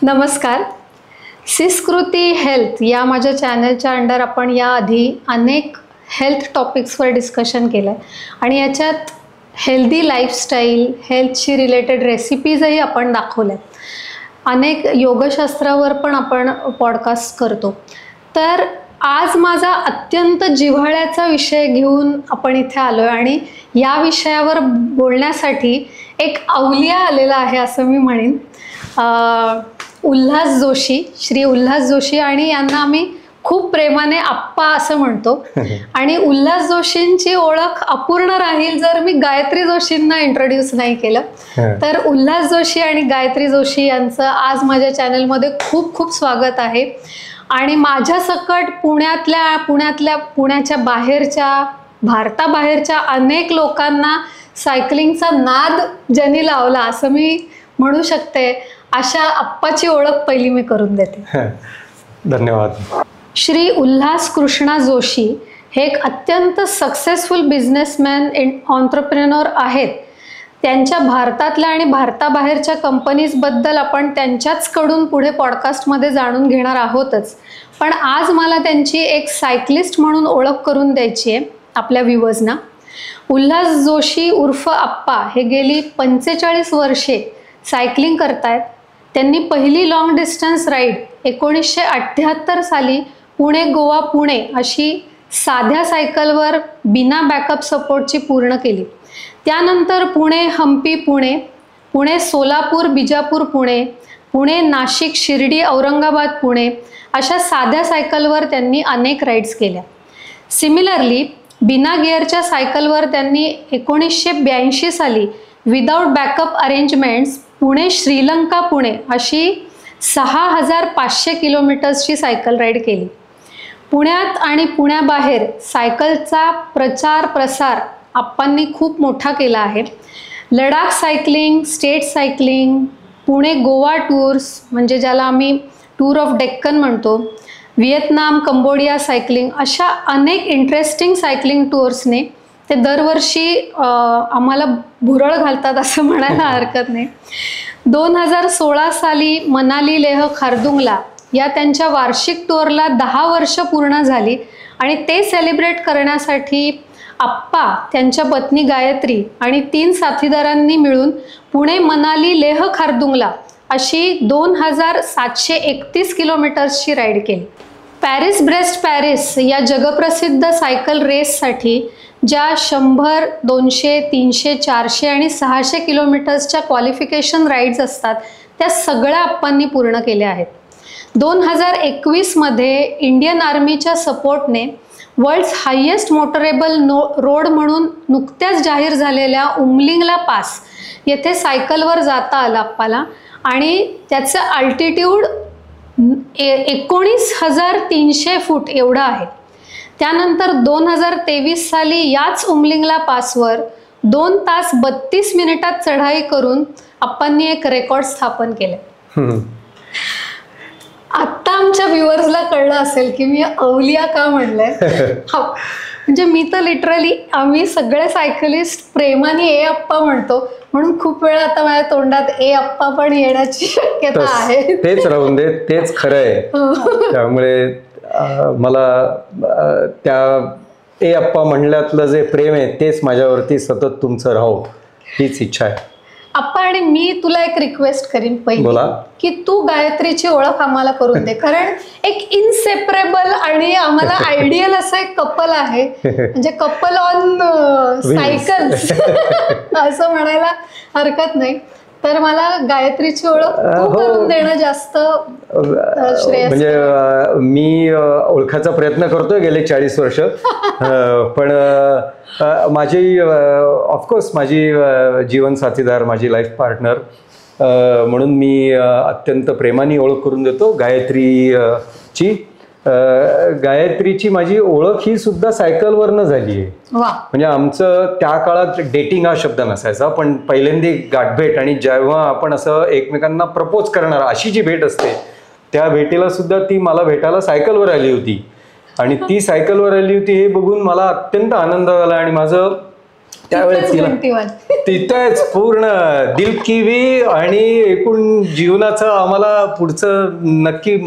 नमस्कार. सिस्कृती हेल्थ या माझ्या चॅनलच्या अंडर आपण याआधी अनेक हेल्थ टॉपिक्सवर डिस्कशन केलं आहे आणि याच्यात हेल्दी लाईफस्टाईल, हेल्थशी रिलेटेड रेसिपीजही आपण दाखवल्या. अनेक योगशास्त्रावर पण आपण पॉडकास्ट करतो. तर आज माझा अत्यंत जिव्हाळ्याचा विषय घेऊन आपण इथे आलो आहे आणि या विषयावर बोलण्यासाठी एक अवलिया आलेला आहे असं मी म्हणेन. उल्हास जोशी, श्री उल्हास जोशी, आणि यांना आम्ही खूप प्रेमाने आप्पा असं म्हणतो. आणि उल्हास जोशींची ओळख अपूर्ण राहील जर मी गायत्री जोशींना इंट्रोड्यूस नाही केलं. तर उल्हास जोशी आणि गायत्री जोशी यांचं आज माझ्या चॅनलमध्ये खूप खूप स्वागत आहे. आणि माझ्या सकट पुण्याच्या बाहेरच्या, भारताबाहेरच्या अनेक लोकांना सायकलिंगचा नाद ज्यांनी लावला असं मी म्हणू शकते, अशा आप्पाची ओळख पहिली मी करून देते. धन्यवाद. श्री उल्हास कृष्णा जोशी हे एक अत्यंत सक्सेसफुल बिझनेसमॅन, ऑन्ट्रप्रेनर आहेत. त्यांच्या भारतातल्या आणि भारताबाहेरच्या कंपनीजबद्दल आपण त्यांच्याचकडून पुढे पॉडकास्टमध्ये जाणून घेणार आहोतच. पण आज मला त्यांची एक सायकलिस्ट म्हणून ओळख करून द्यायची आहे आपल्या व्ह्यूअर्सना. उल्हास जोशी उर्फ आप्पा हे गेली 45 वर्षे सायकलिंग करतायत. त्यांनी पहिली लाँग डिस्टन्स राईड 1978 साली पुणे गोवा पुणे अशी साध्या सायकलवर बिना बॅकअप सपोर्टची पूर्ण केली. त्यानंतर पुणे हम्पी पुणे, पुणे सोलापूर बिजापूर पुणे, पुणे नाशिक शिर्डी औरंगाबाद पुणे अशा साध्या सायकलवर त्यांनी अनेक राईड्स केल्या. सिमिलरली बिना गिअरच्या सायकलवर त्यांनी 1982 साली without backup arrangements Pune Sri Lanka Pune अशी 6500 किलोमीटर्सची सायकल राईड केली. पुण्यात आणि पुण्याबाहेर सायकलचा प्रचार प्रसार आप्पांनी खूप मोठा केला आहे. Ladakh cycling, state cycling, Pune Goa tours म्हणजे ज्याला आम्ही टूर ऑफ डेक्कन म्हणतो, व्हिएतनाम कंबोडिया सायकलिंग अशा अनेक इंटरेस्टिंग सायकलिंग टूर्सने ते दरवर्षी आम्हाला भुरळ घालतात असं म्हणायला हरकत नाही. 2016 साली मनाली लेह खारदुंगला या त्यांच्या वार्षिक टूरला 10 वर्ष पूर्ण झाली आणि ते सेलिब्रेट करण्यासाठी आप्पा, त्यांच्या पत्नी गायत्री आणि 3 साथीदारांनी मिळून पुणे मनाली लेह खारदुंगला अशी 2731 किलोमीटर्सची राईड केली. पॅरिस ब्रेस्ट पॅरिस या जगप्रसिद्ध सायकल रेससाठी ज्या 100, 200, 300, 400 आणि 600 किलोमीटर्सच्या क्वालिफिकेशन राईड्स असतात त्या सगळ्या आप्पांनी पूर्ण केल्या आहेत. 2021 इंडियन आर्मीच्या सपोर्टने वर्ल्ड्स हायेस्ट मोटरेबल रोड म्हणून नुकत्याच जाहीर झालेल्या उमलिंगला पास येथे सायकलवर जाता आलं आप्पाला आणि त्याचं अल्टिट्यूड 19,300 फूट एवढं आहे. त्यानंतर 2023 साली याच उमलिंगला पासवर 2 तास 32 मिनिटात चढाई करून आप्पांनी एक रेकॉर्ड स्थापन केले. आत्ता आमच्या व्ह्युअर्सला कळलं असेल की मी अवलिया का म्हणलंय. म्हणजे मी तर लिटरली, आम्ही सगळे सायकलिस्ट प्रेमाने ए आप्पा म्हणतो म्हणून खूप वेळा आता माझ्या तोंडात ए आप्पा पण येण्याची शक्यता आहे. तेच राहून दे, तेच खरं आहे. त्यामुळे मला त्या ए आप्पा म्हणल्यातलं जे प्रेम आहे तेच माझ्यावरती सतत तुमचं राहो हीच इच्छा आहे. आप्पा, आणि मी तुला एक रिक्वेस्ट करीन पहिली की तू गायत्रीची ओळख आम्हाला करून दे. कारण एक इनसेपरेबल आणि आम्हाला आयडियल असं एक कपल आहे, म्हणजे कपल ऑन सायकल्स असं म्हणायला हरकत नाही. तर मला गायत्रीची ओळख करून देणं जास्त श्रेयस्कर. म्हणजे मी ओळखायचा प्रयत्न करतोय गेले 40 वर्ष, पण माझी ऑफकोर्स माझी जीवन साथीदार, माझी लाईफ पार्टनर म्हणून मी अत्यंत प्रेमाने ओळख करून देतो गायत्रीची. गायत्रीची माझी ओळख ही सुद्धा सायकलवरनं झाली आहे. म्हणजे आमचं त्या काळात डेटिंग हा शब्द नसायचा, पण पहिल्यांदा गाठभेट आणि जेव्हा आपण असं एकमेकांना प्रपोज करणार अशी जी भेट असते त्या भेटीला सुद्धा ती मला भेटायला सायकलवर आली होती. आणि ती सायकलवर आली होती हे बघून मला अत्यंत आनंद झाला आणि माझं त्यावेळेस तिथेच पूर्ण दिल किवी आणि एकूण जीवनाचं आम्हाला पुढचं नक्की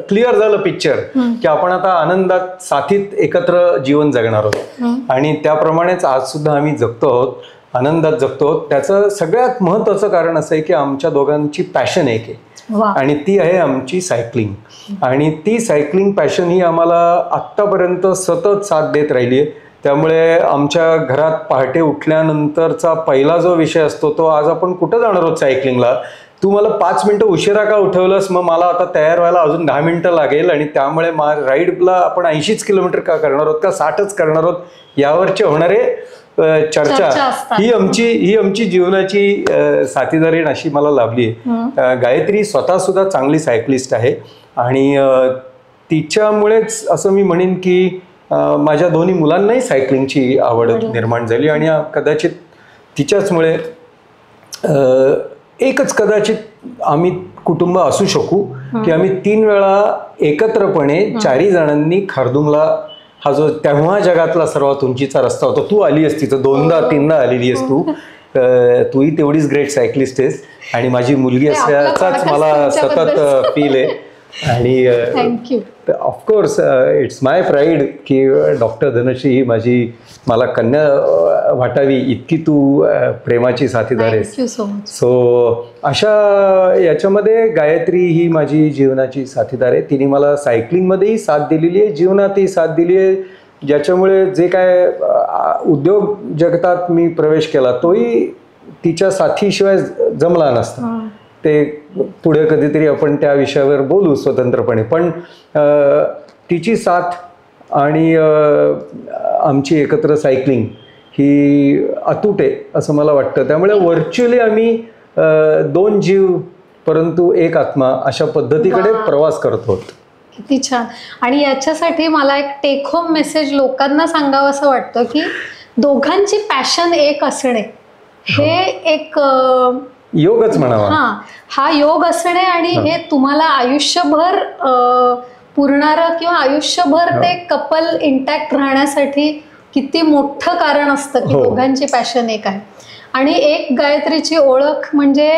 क्लिअर झालं पिक्चर की आपण आता आनंदात साथीत एकत्र जीवन जगणार आहोत. आणि त्याप्रमाणेच आज सुद्धा आम्ही जगतो आहोत, आनंदात जगतो आहोत. त्याचं सगळ्यात महत्त्वाचं कारण असं आहे की आमच्या दोघांची पॅशन एक आहे आणि ती आहे आमची सायकलिंग. आणि ती सायकलिंग पॅशन ही आम्हाला आत्तापर्यंत सतत साथ देत राहिली आहे. त्यामुळे आमच्या घरात पहाटे उठल्यानंतरचा पहिला जो विषय असतो तो आज आपण कुठं जाणार आहोत सायकलिंगला, तू मला 5 मिनिटं उशिरा का उठवलंस, मग मला आता तयार व्हायला अजून 10 मिनिटं लागेल आणि त्यामुळे राईडला आपण 80 किलोमीटर का करणार आहोत का 60च करणार आहोत, यावरचे होणारे चर्चा ही आमची जीवनाची साथीदारीण अशी मला लाभली आहे. गायत्री स्वतः सुद्धा चांगली सायकलिस्ट आहे आणि तिच्यामुळेच असं मी म्हणेन की माझ्या दोन्ही मुलांनाही सायकलिंगची आवड निर्माण झाली आणि कदाचित तिच्याचमुळे एकच कदाचित आम्ही कुटुंब असू शकू की आम्ही 3 वेळा एकत्रपणे 4 जणांनी खारदुंगला, हा जो तेव्हा जगातला सर्वात उंचीचा रस्ता होता, तू आली असती तर 2दा-3दा आलेली आहेस तूही तेवढीच ग्रेट सायकलिस्ट आहेस आणि माझी मुलगी असल्याचाच मला सतत फील आहे. आणि ऑफकोर्स इट्स माय प्राईड की डॉक्टर धनश्री ही मला कन्या वाटावी इतकी तू प्रेमाची साथीदार आहेस. सो अशा याच्यामध्ये गायत्री ही माझी जीवनाची साथीदार आहे. तिने मला सायकलिंगमध्येही साथ दिलेली आहे, जीवनातही साथ दिली आहे, ज्याच्यामुळे जे काय उद्योग जगतात मी प्रवेश केला तोही तिच्या साथीशिवाय जमला नसता. ते पुढे कधीतरी आपण त्या विषयावर बोलू स्वतंत्रपणे. पण तिची साथ आणि आमची एकत्र सायकलिंग ही अतूट आहे असं मला वाटतं. त्यामुळे व्हर्च्युअली आम्ही 2 जीव परंतु एक आत्मा अशा पद्धतीकडे प्रवास करतो. किती छान. आणि याच्यासाठी मला एक टेक होम मेसेज लोकांना सांगावं असं वाटतं की दोघांची पॅशन एक असणे हे एक योगच म्हणावा. हा योग असणे आणि हे तुम्हाला आयुष्यभर पुरणारं किंवा आयुष्यभर ते कपल इंटॅक्ट राहण्यासाठी किती मोठं कारण असतं की दोघांची पॅशन एक आहे. आणि एक गायत्रीची ओळख म्हणजे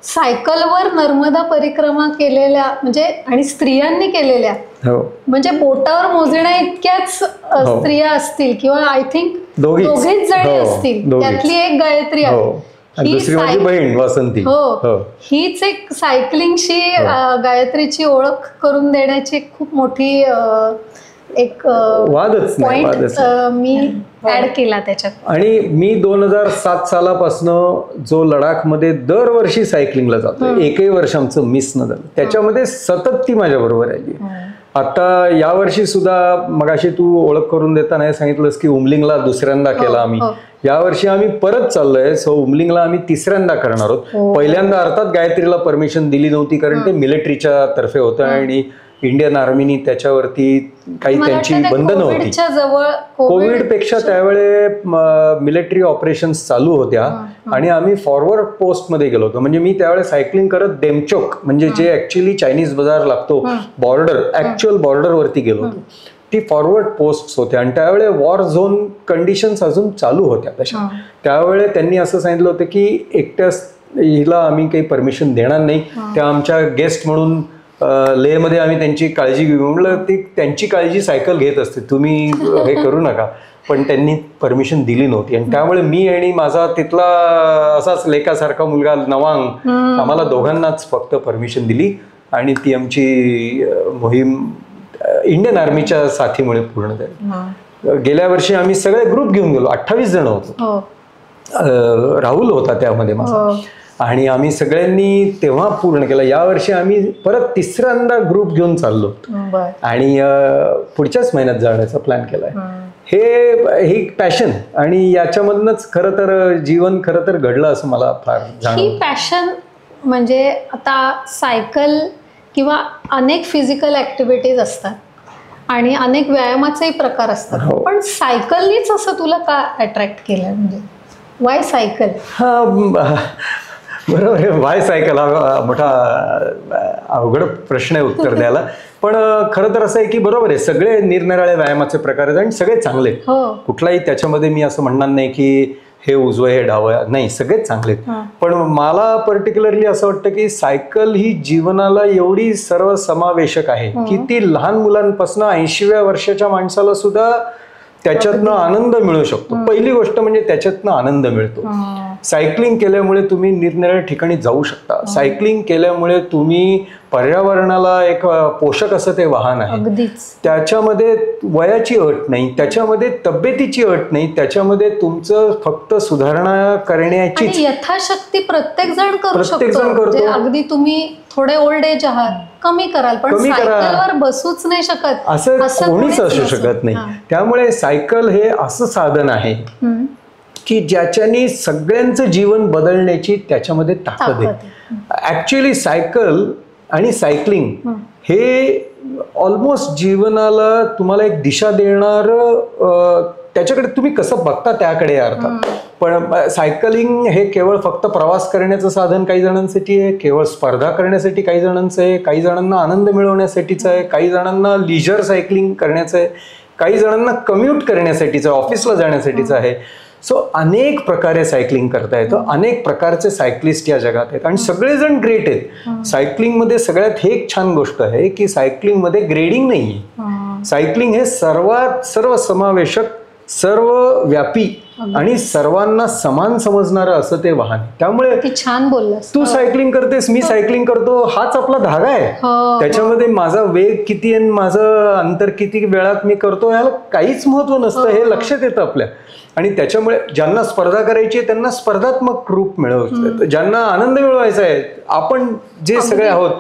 सायकलवर नर्मदा परिक्रमा केलेल्या म्हणजे आणि स्त्रियांनी केलेल्या म्हणजे बोटावर मोजण्या इतक्याच स्त्रिया असतील किंवा आय थिंक दोघीच जणी असतील, त्यातली एक गायत्री आहे. दुसरी बहीण वासंती. हीच एक सायकलिंगशी गायत्रीची ओळख करून देण्याची खूप मोठी एक पॉइंट मी ऍड केला त्याच्यात. आणि मी 2007 सालापासून जो लडाखमध्ये दरवर्षी सायकलिंगला जातो, एकही वर्ष आमचं मिस न झालं, त्याच्यामध्ये सतत ती माझ्या बरोबर आली. आता यावर्षी सुद्धा मगाशी तू ओळख करून देताना सांगितलंस की उमलिंगला 2ऱ्यांदा केला आम्ही. यावर्षी आम्ही परत चाललोय. सो उमलिंगला आम्ही 3ऱ्यांदा करणार आहोत. पहिल्यांदा अर्थात गायत्रीला परमिशन दिली नव्हती कारण ते मिलिटरीच्या तर्फे होतं आणि इंडियन आर्मीनी त्याच्यावरती काही त्यांची बंधनं होती. कोविडपेक्षा त्यावेळे मिलिटरी ऑपरेशन्स चालू होत्या आणि आम्ही फॉरवर्ड पोस्टमध्ये गेलो होतो. म्हणजे मी त्यावेळे सायकलिंग करत देमचोक म्हणजे जे ऍक्च्युअली चायनीज बाजार लागतो बॉर्डर, ऍक्च्युअल बॉर्डरवरती गेलो होतो. ती फॉरवर्ड पोस्ट होत्या आणि त्यावेळे वॉर झोन कंडिशन्स अजून चालू होत्या तशा. त्यावेळे त्यांनी असं सांगितलं होतं की एकट्याच हिला आम्ही काही परमिशन देणार नाही. त्या आमच्या गेस्ट म्हणून लेहमध्ये आम्ही त्यांची काळजी घेऊ म्हटलं. ती त्यांची काळजी सायकल घेत असते, तुम्ही हे करू नका. पण त्यांनी परमिशन दिली नव्हती आणि त्यामुळे मी आणि माझा तिथला असाच लेकासारखा मुलगा नवांग आम्हाला दोघांनाच फक्त परमिशन दिली आणि ती आमची मोहीम इंडियन आर्मीच्या साथीमुळे पूर्ण झाली. गेल्या वर्षी आम्ही सगळे ग्रुप घेऊन गेलो, 28 जण होतो. राहुल होता त्यामध्ये माझा आणि आम्ही सगळ्यांनी तेव्हा पूर्ण केलं. यावर्षी आम्ही परत 3ऱ्यांदा ग्रुप घेऊन चाललो आणि पुढच्याच महिन्यात जाण्याचा प्लॅन केलाय. ही पॅशन आणि याच्यामधनच खरं तर जीवन खरं तर घडलं असं मला फार जाणवलं. ही पॅशन म्हणजे आता सायकल किंवा अनेक फिजिकल ऍक्टिव्हिटीज असतात आणि अनेक व्यायामाचेही प्रकार असतात, पण सायकलनीच असं तुला का अट्रॅक्ट केलं? म्हणजे वाय सायकल? बरोबर आहे, वाय सायकल हा मोठा अवघड प्रश्न आहे उत्तर द्यायला. पण खरं तर असं आहे की बरोबर आहे, सगळे निरनिराळे व्यायामाचे प्रकार आहेत आणि सगळे चांगले. कुठलाही त्याच्यामध्ये मी असं म्हणणार नाही की हे उजवं हे डावं नाही, सगळेच चांगले आहेत. पण मला पर्टिक्युलरली असं वाटतं की सायकल ही जीवनाला एवढी सर्वसमावेशक आहे की ती लहान मुलांपासून 80व्या वर्षाच्या माणसाला सुद्धा त्याच्यातनं आनंद मिळू शकतो. पहिली गोष्ट म्हणजे त्याच्यातनं आनंद मिळतो. सायकलिंग केल्यामुळे तुम्ही निरनिराळ्या ठिकाणी जाऊ शकता. सायकलिंग केल्यामुळे तुम्ही पर्यावरणाला एक पोषक असं ते वाहन आहे. त्याच्यामध्ये वयाची अट नाही, त्याच्यामध्ये तब्येतीची अट नाही, त्याच्यामध्ये तुमचं फक्त सुधारणा करण्याची यथाशक्ती प्रत्येक जण करू शकतो. अगदी तुम्ही थोडे ओल्ड एज आहात, कमी कराल, पण सायकलवर बसूच नाही शकत असं कोणीच असू शकत नाही. त्यामुळे सायकल हे असं साधन आहे की ज्याच्यानी सगळ्यांचं जीवन बदलण्याची त्याच्यामध्ये ताकद आहे. ऍक्च्युअली सायकल आणि सायकलिंग हे ऑलमोस्ट जीवनाला तुम्हाला एक दिशा देणार, त्याच्याकडे तुम्ही कसं बघता त्याकडे अर्थात. पण सायकलिंग हे केवळ फक्त प्रवास करण्याचं साधन काही जणांसाठी आहे, केवळ स्पर्धा करण्यासाठी काही जणांचं आहे, काही जणांना आनंद मिळवण्यासाठीचं आहे, काही जणांना लिजर सायकलिंग करण्याचं आहे, काही जणांना कम्युट करण्यासाठीचं, ऑफिसला जाण्यासाठीचं आहे. सो अनेक प्रकारे सायकलिंग करता येतं. अनेक प्रकारचे सायकलिस्ट या जगात आहेत आणि सगळेजण ग्रेट आहेत. सायकलिंगमध्ये सगळ्यात हे एक छान गोष्ट आहे की सायकलिंगमध्ये ग्रेडिंग नाहीये. सायकलिंग हे सर्वसमावेशक, सर्वव्यापी आणि सर्वांना समान समजणारं असं ते वाहन आहे. त्यामुळे छान बोललास तू सायकलिंग करतेस, मी सायकलिंग करतो, हाच आपला धागा आहे. त्याच्यामध्ये माझा वेग किती आणि माझं अंतर किती वेळात मी करतो ह्याला काहीच महत्व नसतं. हे लक्षात येतं आपल्या. आणि त्याच्यामुळे ज्यांना स्पर्धा करायची आहे त्यांना स्पर्धात्मक रूप मिळवायचं, ज्यांना आनंद मिळवायचा आहे, आपण जे सगळे आहोत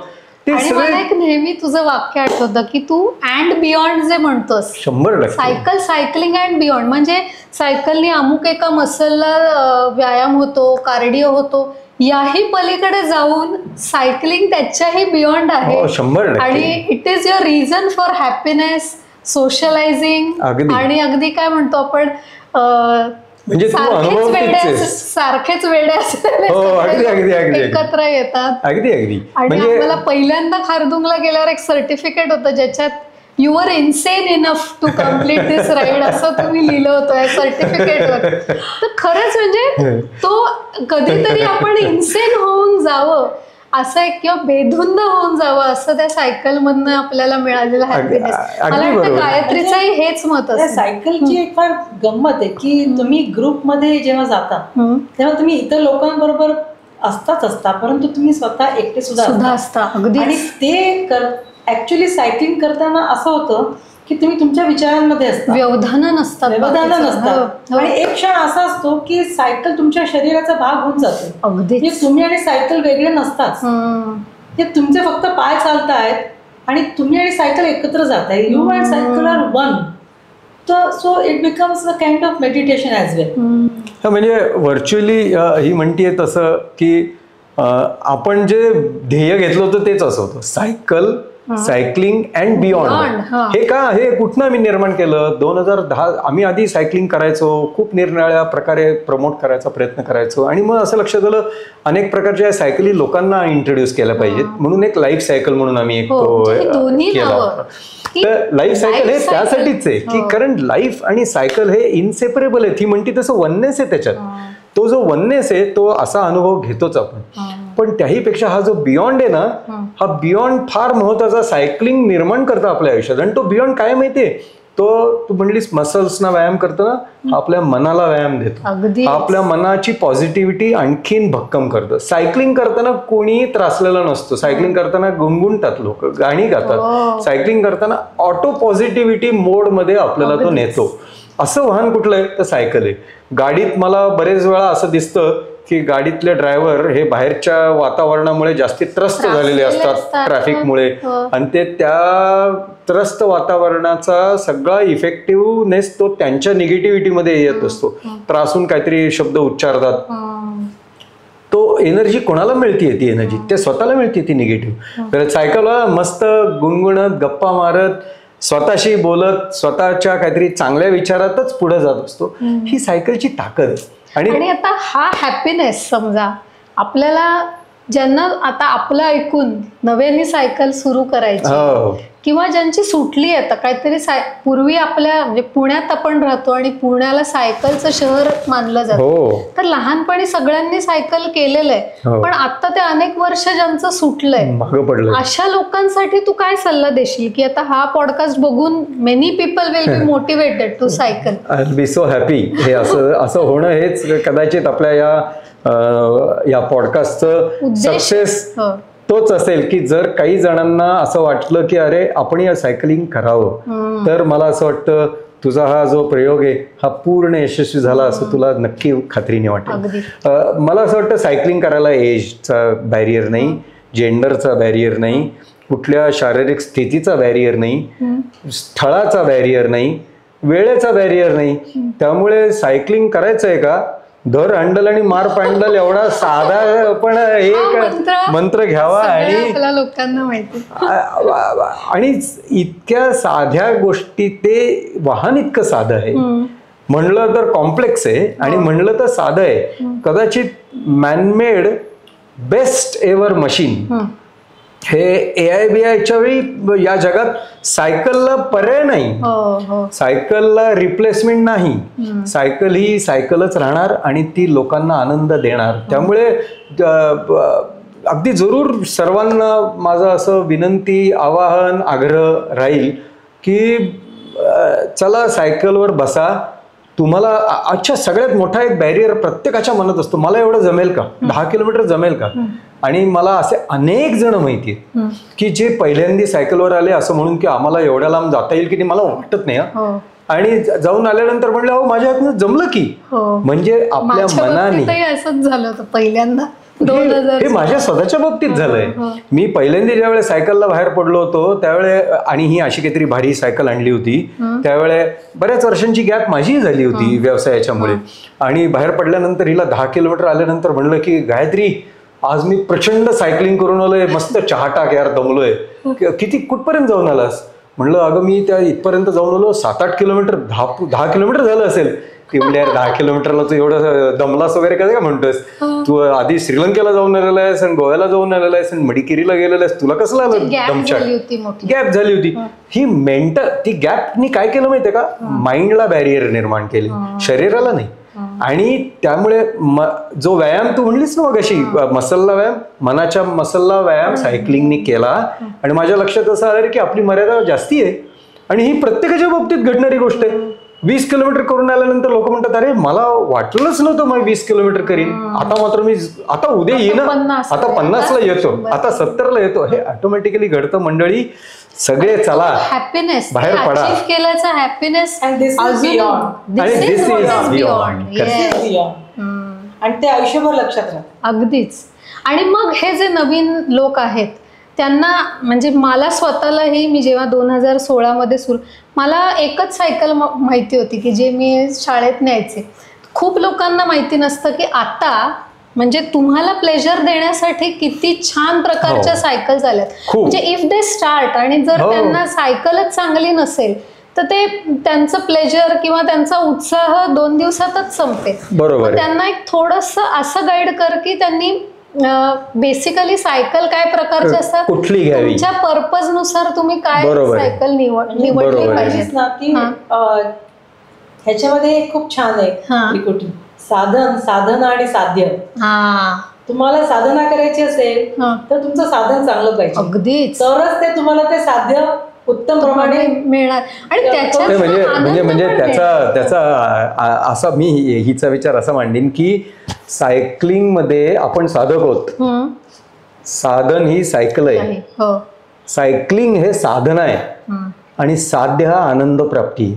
ते सगळे. एक नेहमी तुझं वाक्य आठवतं की तू अँड बियॉन्ड जे म्हणतोस, 100% सायकलिंग अँड बियॉन्ड, म्हणजे सायकलनी अमुक एका मसलला व्यायाम होतो, कार्डिओ होतो, याही पलीकडे जाऊन सायकलिंग त्याच्याही बियॉन्ड आहे. 100%. आणि it is your reason for happiness, socialising, आणि अगदी काय म्हणतो आपण म्हणजे सारखेच वेडे एकत्र येतात. अगदी आणि आम्हाला पहिल्यांदा खारदुंगला गेल्यावर एक सर्टिफिकेट होतं ज्याच्यात you are insane enough to complete this ride असं तुम्ही लिहिलं होतं या सर्टिफिकेटवर. तर खरंच म्हणजे तो कधीतरी आपण इन्सेन होऊन जावं असं एक, किंवा बेधुंद होऊन जावं असं त्या सायकल मधनं आपल्याला मिळालेलं हॅपीनेस. मला वाटतं गायत्रीचंही हेच मत असतं. सायकलची एक फार गंमत आहे की तुम्ही ग्रुपमध्ये जेव्हा जाता तेव्हा तुम्ही इतर लोकांबरोबर असता, परंतु तुम्ही स्वतः एकटे सुद्धा असता. आणि ते ऍक्च्युली सायकलिंग करताना असं होतं की तुम्ही तुमच्या विचारांमध्ये असता, व्यवधानं नसतात. आणि एक क्षण असा असतो की सायकल तुमच्या शरीराचा भाग होऊन जाते. अगदी तुम्ही आणि सायकल वेगळे नसतात, हे तुमचे फक्त पाय चालतायत आणि तुम्ही आणि सायकल एकत्र जाताय. You and cycle are one. So it becomes a kind of meditation as well. म्हणजे व्हर्च्युअली ही म्हणतीये तसं की आपण जे ध्येय घेतलं होतं तेच असं होतं, सायकलिंग अँड बियॉन्ड. हे का, हे कुठनं आम्ही निर्माण केलं? 2010 आम्ही आधी सायकलिंग करायचो, खूप निरनिराळ्या प्रकारे प्रमोट करायचा प्रयत्न करायचो आणि मग असं लक्षात आलं अनेक प्रकारच्या सायकली लोकांना इंट्रोड्यूस केल्या पाहिजेत म्हणून एक लाईफ सायकल म्हणून आम्ही एक केला. तर लाईफ सायकल हे त्यासाठीच आहे की कारण लाईफ आणि सायकल हे इनसेपरेबल आहे. ती म्हणती तसं वननेस आहे त्याच्यात. तो जो वननेस आहे तो असा अनुभव घेतोच आपण. पण त्याहीपेक्षा हा जो बियॉन्ड आहे ना, हा बियॉन्ड फार महत्वाचा सायकलिंग निर्माण करतं आपल्या आयुष्यात. आणि तो बियॉन्ड काय माहितीये, तो तू म्हणलीस मसल्सना व्यायाम करतो ना, आपल्या मनाला व्यायाम देतो. आपल्या मनाची पॉझिटिव्हिटी आणखीन भक्कम करतं. सायकलिंग करताना कोणीही त्रासलेलं नसतो. सायकलिंग करताना गुणगुणतात लोक, गाणी गातात. सायकलिंग करताना ऑटो पॉझिटिव्हिटी मोड मध्ये आपल्याला तो नेतो. असं वाहन कुठलं आहे तर सायकल आहे. गाडीत मला बरेच वेळा असं दिसतं की गाडीतले ड्रायव्हर हे बाहेरच्या वातावरणामुळे जास्ती त्रस्त झालेले असतात ट्रॅफिकमुळे, आणि ते त्या त्रस्त वातावरणाचा सगळा इफेक्टिव्हनेस तो त्यांच्या निगेटिव्हिटीमध्ये येत असतो. त्रासून काहीतरी शब्द उच्चारतात, तो एनर्जी कोणाला मिळते? ती एनर्जी त्या स्वतःला मिळते, ती निगेटिव्ह. तर सायकलला मस्त गुणगुणत, गप्पा मारत, स्वतःशी बोलत, स्वतःच्या काहीतरी चांगल्या विचारातच पुढे जात असतो. ही सायकलची ताकद. आणि आता हा हॅपीनेस समजा आपल्याला ज्यांना आता आपलं ऐकून नव्याने सायकल सुरू करायची किंवा ज्यांची सुटली आता काहीतरी पूर्वी आपल्या म्हणजे पुण्यात आपण राहतो आणि पुण्याला सायकलचं शहर मानलं जातं, तर लहानपणी सगळ्यांनी सायकल केलेलं आहे, पण आता ते अनेक वर्ष ज्यांचं सुटलंय मागं पडलं, अशा लोकांसाठी तू काय सल्ला देशील की आता हा पॉडकास्ट बघून many people will be motivated to cycle? I will be so happy. हे असं होणं हेच कदाचित आपल्या या पॉडकास्टचं सक्सेस तोच असेल की जर काही जणांना असं वाटलं की अरे आपण या सायकलिंग करावं, तर मला असं वाटतं तुझा हा जो प्रयोग आहे हा पूर्ण यशस्वी झाला असं तुला नक्की खात्रीने वाटेल. मला असं वाटतं सायकलिंग करायला एजचा बॅरियर नाही, जेंडरचा बॅरियर नाही, कुठल्या शारीरिक स्थितीचा बॅरियर नाही, स्थळाचा बॅरियर नाही, वेळेचा बॅरियर नाही. त्यामुळे सायकलिंग करायचं आहे का, धर हँडल आणि मार पॅन्डल एवढा साधा पण एक मंत्र घ्यावा आणि लोकांना माहिती, आणि इतक्या साध्या गोष्टी, ते वाहन इतकं साधं आहे, म्हणलं तर कॉम्प्लेक्स आहे आणि म्हणलं तर साधं आहे. कदाचित मॅनमेड बेस्ट एव्हर मशीन हे AIBIच्या वेळी या जगात सायकलला पर्याय नाही, सायकलला रिप्लेसमेंट नाही. सायकल ही सायकलच राहणार आणि ती लोकांना आनंद देणार. त्यामुळे अगदी जरूर सर्वांना माझं असं विनंती, आवाहन, आग्रह राहील की चला सायकलवर बसा. तुम्हाला अच्छा सगळ्यात मोठा एक बॅरियर प्रत्येकाच्या मनात असतो, मला एवढं जमेल का, 10 किलोमीटर जमेल का. आणि मला असे अनेक जण माहिती आहेत की जे पहिल्यांदा सायकलवर आले असं म्हणून की आम्हाला एवढ्या लांब जाता येईल की नाही मला वाटत नाही, आणि जाऊन आल्यानंतर म्हणलं अहो माझ्या हातनं जमलं की. म्हणजे आपल्या मनाने असंच झालं होतं पहिल्यांदा. हे माझ्या स्वतःच्या बाबतीत झालंय. मी पहिल्यांदा ज्यावेळेस सायकलला बाहेर पडलो होतो त्यावेळे, आणि ही अशी काहीतरी भारी सायकल आणली होती, त्यावेळे बऱ्याच वर्षांची गॅप माझी झाली होती व्यवसायाच्यामुळे, आणि बाहेर पडल्यानंतर हिला 10 किलोमीटर आल्यानंतर म्हणलं की गायत्री आज मी प्रचंड सायकलिंग करून आलोय, मस्त चहा टाक यार, दमलोय. किती कुठपर्यंत जाऊन आलास? म्हणलं अगं मी त्या इथपर्यंत जाऊन आलो, 7-8 किलोमीटर, 10 किलोमीटर झालं असेल. ती म्हणजे 10 किलोमीटरला तू एवढं दमलास वगैरे कसं काय म्हणतोस? तू आधी श्रीलंकेला जाऊन आलेला आहेस आणि गोव्याला जाऊन आलेला आहेस आणि मडिकेरीला गेलेला आहेस, तुला कसं आलं दमछाक? गॅप झाली होती. ही मेंटल, ती गॅपनी काय केलं माहितीये का, माइंडला बॅरियर निर्माण केले, शरीराला नाही. आणि त्यामुळे जो व्यायाम तू म्हणलीस ना मग अशी मसलला व्यायाम, मनाच्या मसलला व्यायाम सायकलिंगनी केला. आणि माझ्या लक्षात असं आलं की आपली मर्यादा जास्ती आहे, आणि ही प्रत्येकाच्या बाबतीत घडणारी गोष्ट आहे. 20 किलोमीटर करून आल्यानंतर लोक म्हणतात अरे मला वाटलंच नव्हतं मग 20 किलोमीटर करीन, आता मात्र मी आता उद्या येईन, आता 50ला येतो, आता 70ला येतो. हे ऑटोमॅटिकली घडतं मंडळी. सगळे चला हॅपीनेस बाहेर पडा, केल्याचा हॅपीनेस, आणि ते आयुष्यभर लक्षात राहतं. अगदीच. आणि मग हे जे नवीन लोक आहेत त्यांना, म्हणजे मला स्वतःलाही, मी जेव्हा 2016 मध्ये मला एकच सायकल माहिती होती की जे मी शाळेत न्यायचे. खूप लोकांना माहिती नसतं की आता म्हणजे तुम्हाला प्लेजर देण्यासाठी किती छान प्रकारच्या सायकल्स आल्यात. म्हणजे इफ दे स्टार्ट, आणि जर त्यांना सायकलच चांगली नसेल तर ते त्यांचं प्लेजर किंवा त्यांचा उत्साह 2 दिवसातच संपते. बरोबर. त्यांना एक थोडंसं असं गाईड कर की त्यांनी बेसिकली सायकल काय प्रकारचे असतात, कुठली घ्यावी, तुमच्या पर्पज नुसार तुम्ही काय सायकल निवडली पाहिजे ना. ह्याच्यामध्ये खूप छान आहे साधन आणि साध्य. तुम्हाला साधना करायची असेल तर तुमचं साधन चांगलं पाहिजे, अगदीच, तरच ते तुम्हाला ते साध्य उत्तम प्रमाणे मिळणार. आणि म्हणजे त्याचा असा मी हिचा विचार असा मांडीन की सायकलिंग मध्ये आपण साधक आहोत, साधन ही सायकल आहे, सायकलिंग हे साधन आहे, आणि साध्य हा आनंद प्राप्ती.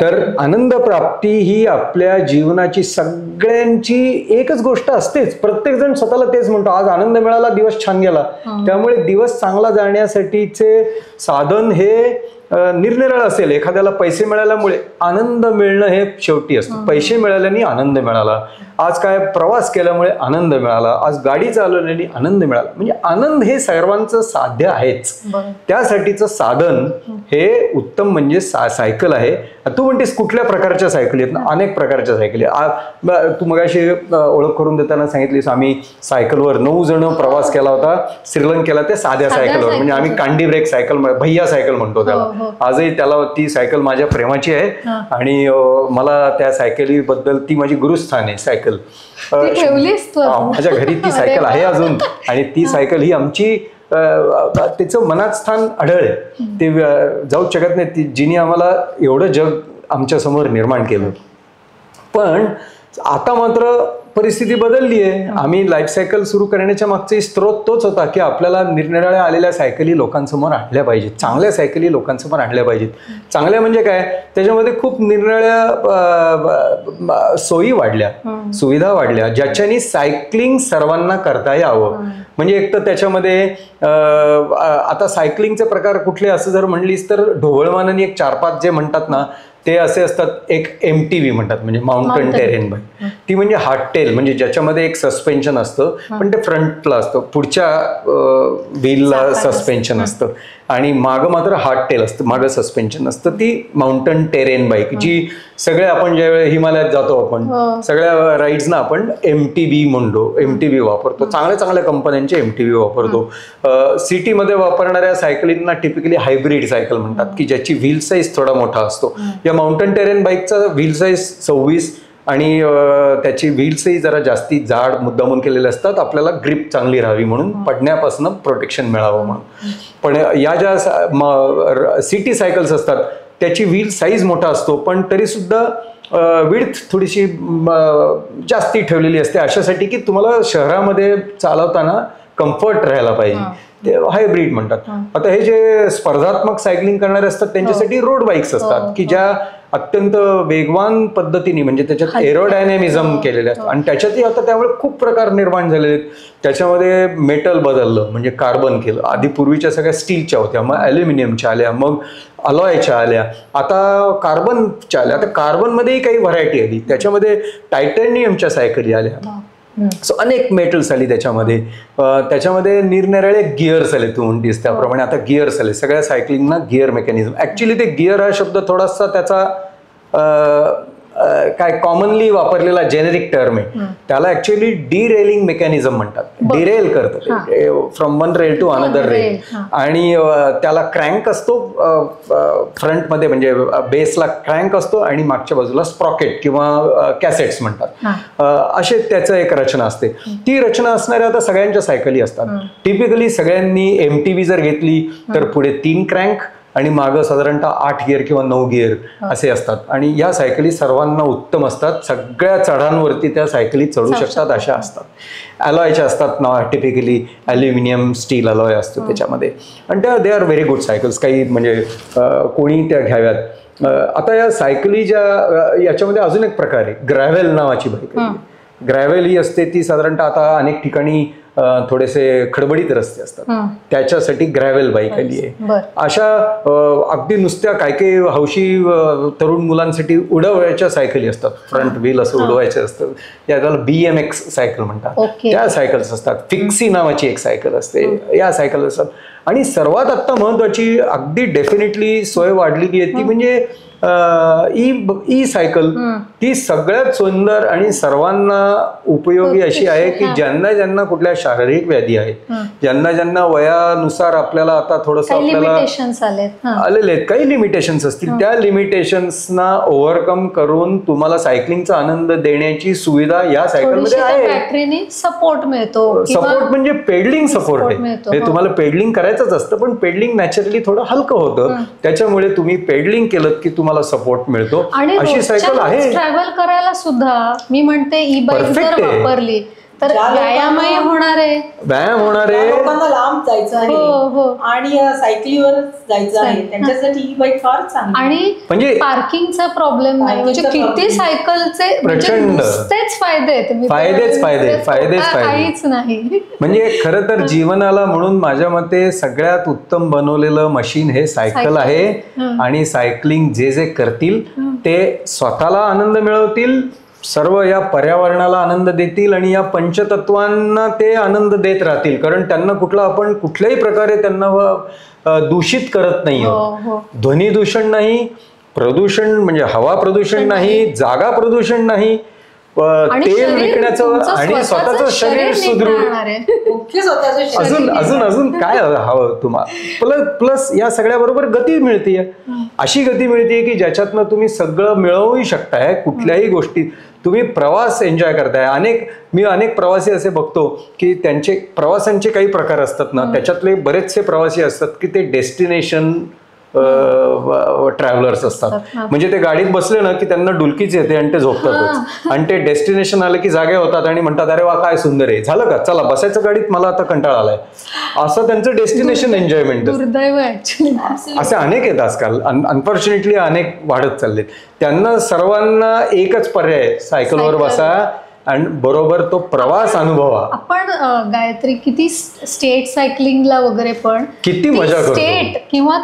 तर आनंद प्राप्ती ही आपल्या जीवनाची सगळ्यांची एकच गोष्ट असतेच. प्रत्येक जण स्वतःला तेच म्हणतो आज आनंद मिळाला, दिवस छान गेला. त्यामुळे दिवस चांगला जाण्यासाठीचे साधन हे निरनिराळ असेल. एखाद्याला पैसे मिळाल्यामुळे आनंद मिळणं हे शेवटी असतं, पैसे मिळाल्याने आनंद मिळाला, आज काय प्रवास केल्यामुळे आनंद मिळाला, आज गाडी चालवल्याने आनंद मिळाला. म्हणजे आनंद हे सर्वांचं साध्य आहेच. त्यासाठीचं साधन हे उत्तम म्हणजे सायकल आहे. तू म्हणतेस कुठल्या प्रकारच्या सायकली आहेत ना? अनेक प्रकारच्या सायकली. तू मगाशी ओळख करून देताना सांगितलीस आम्ही सायकलवर 9 जण प्रवास केला होता श्रीलंकेला, ते साध्या सायकलवर. म्हणजे आम्ही कांडी ब्रेक सायकल, भैया सायकल म्हणतो त्याला. आजही त्याला ती सायकल माझ्या प्रेमाची आहे आणि मला त्या सायकलीबद्दल, ती माझी गुरुस्थान आहे सायकल. माझ्या घरी ती सायकल आहे अजून. आणि ती सायकल ही आमची, तिचं मनात स्थान आढळ आहे. ते जाऊ शकत नाही. ती जिने आम्हाला एवढं जग आमच्या समोर निर्माण केलं. पण आता मात्र परिस्थिती बदलली आहे. आम्ही लाईफ सायकल सुरू करण्याच्या मागचा स्त्रोत तोच होता की आपल्याला निरनिराळ्या आलेल्या सायकली लोकांसमोर आणल्या पाहिजेत, चांगल्या सायकली लोकांसमोर आणल्या पाहिजेत. चांगल्या म्हणजे काय, त्याच्यामध्ये खूप निरनिराळ्या सोयी वाढल्या, सुविधा वाढल्या, ज्याच्यानी सायकलिंग सर्वांना करता यावं. म्हणजे एक तर त्याच्यामध्ये आता सायकलिंगचे प्रकार कुठले असं जर म्हणलीस तर ढोबळमानाने एक 4-5 जे म्हणतात ना ते असे असतात. एक MTB म्हणतात, म्हणजे माउंटन टेरेन बाईक. ती म्हणजे हार्डटेल, म्हणजे ज्याच्यामध्ये एक सस्पेन्शन असतं पण ते फ्रंटला असतं, पुढच्या व्हीलला सस्पेन्शन असतं आणि मागं मात्र हार्डटेल असतं, मागं सस्पेन्शन असतं. ती माउंटन टेरेन बाईक जी सगळ्या आपण ज्यावेळेस हिमालयात जातो आपण सगळ्या राईड्सना आपण MTB म्हणतो, MTB वापरतो. चांगल्या चांगल्या कंपन्यांचे MTB वापरतो. सिटीमध्ये वापरणाऱ्या सायकलींना टिपिकली हायब्रिड सायकल म्हणतात की ज्याची व्हील साईज थोडा मोठा असतो. या माउंटन टेरेन बाईकचा व्हील साईज 26 आणि त्याची व्हील्सही जरा जास्ती जाड मुद्दामून केलेले असतात, आपल्याला ग्रिप चांगली राहावी म्हणून, पडण्यापासून प्रोटेक्शन मिळावं म्हणून. पण या ज्या सिटी सायकल्स असतात त्याची व्हील साईज मोठा असतो पण तरी सुद्धा विड्थ थोडीशी जास्ती ठेवलेली असते, अशासाठी की तुम्हाला शहरामध्ये चालवताना कम्फर्ट राहायला पाहिजे. ते हायब्रिड म्हणतात. आता हे जे स्पर्धात्मक सायकलिंग करणारे असतात त्यांच्यासाठी रोड बाईक्स असतात की ज्या अत्यंत वेगवान पद्धतीने, म्हणजे त्याच्यात एरोडायनॅमिझम केलेले असतात आणि त्याच्यातही आता त्यामुळे खूप प्रकार निर्माण झालेले आहेत. त्याच्यामध्ये मेटल बदललं, म्हणजे कार्बन केलं. आधी पूर्वीच्या सगळ्या स्टीलच्या होत्या, मग ॲल्युमिनियमच्या आल्या, मग अलॉयच्या आल्या, आता कार्बनच्या आल्या. आता कार्बनमध्येही काही व्हरायटी आली, त्याच्यामध्ये टायटॅनियमच्या सायकली आल्या. सो अनेक मेटल्स आली त्याच्यामध्ये. त्याच्यामध्ये निरनिराळे गिअर्स आले, तू म्हणतीस त्याप्रमाणे आता गिअर्स आले. सगळ्या सायकलिंगना गिअर मेकॅनिझम. ऍक्च्युली ते गिअर हा शब्द थोडासा त्याचा काय कॉमनली वापरलेला जेनेरिक टर्म आहे. त्याला ऍक्च्युअली डिरेलिंग मेकॅनिझम म्हणतात. डिरेल करतं from one rail to another rail. आणि त्याला क्रँक असतो फ्रंटमध्ये, म्हणजे बेसला क्रँक असतो आणि मागच्या बाजूला स्प्रॉकेट किंवा कॅसेट्स म्हणतात. असे त्याचं एक रचना असते. ती रचना असणाऱ्या आता सगळ्यांच्या सायकली असतात. टिपिकली सगळ्यांनी MTB जर घेतली तर पुढे 3 क्रँक आणि मागं साधारणतः 8 गिअर किंवा 9 गिअर असे असतात. आणि या सायकली सर्वांना उत्तम असतात. सगळ्या चढांवरती त्या सायकली चढू शकतात अशा असतात. अलॉयच्या असतात ना, टिपिकली ॲल्युमिनियम स्टील अलॉय असतो त्याच्यामध्ये. आणि त्या they are very good cycles. काही म्हणजे कोणी त्या घ्याव्यात. आता या सायकली ज्या याच्यामध्ये अजून एक प्रकार आहे, ग्रॅव्हेल नावाची बाईक आहे. ग्रॅव्हेल ही असते ती साधारणतः आता अनेक ठिकाणी थोडेसे खडबडीत रस्ते असतात, त्याच्यासाठी ग्रॅव्हेल बाईक आली आहे. अशा अगदी नुसत्या काय काही हौशी तरुण मुलांसाठी उडवायच्या सायकली असतात. फ्रंट व्हील असं उडवायचं असतं, त्याला BMX सायकल म्हणतात. त्या सायकल्स असतात. फिक्सी नावाची एक सायकल असते, या सायकल असतात. आणि सर्वात आता महत्वाची अगदी डेफिनेटली सोय वाढलेली आहे ती म्हणजे ई सायकल. ती सगळ्यात सुंदर आणि सर्वांना उपयोगी अशी आहे की ज्यांना ज्यांना कुठल्या शारीरिक व्याधी आहेत, ज्यांना ज्यांना वयानुसार आपल्याला आता थोडंसं आपल्याला आलेले आहेत, काही लिमिटेशन्स असतील, त्या लिमिटेशन्सना ओव्हरकम करून तुम्हाला सायकलिंगचा आनंद देण्याची सुविधा या सायकलमध्ये आहे. सपोर्ट मिळतो. सपोर्ट म्हणजे पेडलिंग सपोर्ट आहे. तुम्हाला पेडलिंग करायचंच असतं पण पेडलिंग नॅचरली थोडं हलकं होतं, त्याच्यामुळे तुम्ही पेडलिंग केलं की तुम्हाला सपोर्ट मिळतो. अशी सायकल आहे. ट्रॅव्हल करायला सुद्धा मी म्हणते ई बाईक जर वापरली तर व्यायामही होणार आहे. व्यायाम होणार आहे. लोकांना लांब जायचं आहे आणि सायकलीवर जायचं आहे त्यांच्यासाठी ई बाईक फार चांगली. आणि म्हणजे पार्किंगचा प्रॉब्लेम नाही. म्हणजे किती सायकलचे प्रचंड फायदे आहेत. फायदेच काहीच नाही. म्हणजे खरं तर जीवनाला म्हणून माझ्या मते सगळ्यात उत्तम बनवलेलं मशीन हे सायकल आहे. आणि सायकलिंग जे जे करतील ते स्वतःला आनंद मिळवतील, सर्व या पर्यावरणाला आनंद देतील आणि या पंचतत्वांना ते आनंद देत राहतील, कारण त्यांना आपण कुठल्याही प्रकारे त्यांना दूषित करत नाही आहोत. ध्वनी दूषण नाही, प्रदूषण म्हणजे हवा प्रदूषण नाही, जागा प्रदूषण नाही, तेल विकण्याचं आणि स्वतःचं शरीर सुदृढ, अजून काय हवं तुम्हाला. प्लस या सगळ्याबरोबर गती मिळते, अशी गती मिळते की ज्याच्यातनं तुम्ही सगळं मिळवू शकताय. कुठल्याही गोष्टी तुम्ही प्रवास एन्जॉय करताय. मी अनेक प्रवासी असे बघतो की त्यांचे प्रवासांचे काही प्रकार असतात ना, त्याच्यातले बरेचसे प्रवासी असतात की ते डेस्टिनेशन ट्रॅव्हलर्स असतात. म्हणजे ते गाडीत बसले ना की त्यांना डुलकीच येते आणि ते झोपतातच, आणि ते डेस्टिनेशन आलं की जागे होतात आणि म्हणतात अरे वा काय सुंदर आहे, झालं का, चला बसायचं गाडीत, मला आता कंटाळा आलाय. असं त्यांचं डेस्टिनेशन एन्जॉयमेंट. असे अनेक आहेत आजकाल, अनफॉर्च्युनेटली अनेक वाढत चाललेत. त्यांना सर्वांना एकच पर्याय, सायकलवर बसा आणि बरोबर तो प्रवास अनुभवा. आपण गायत्री किती स्टेट सायकलिंगला वगैरे पण किती मजा करतो. स्टेट किंवा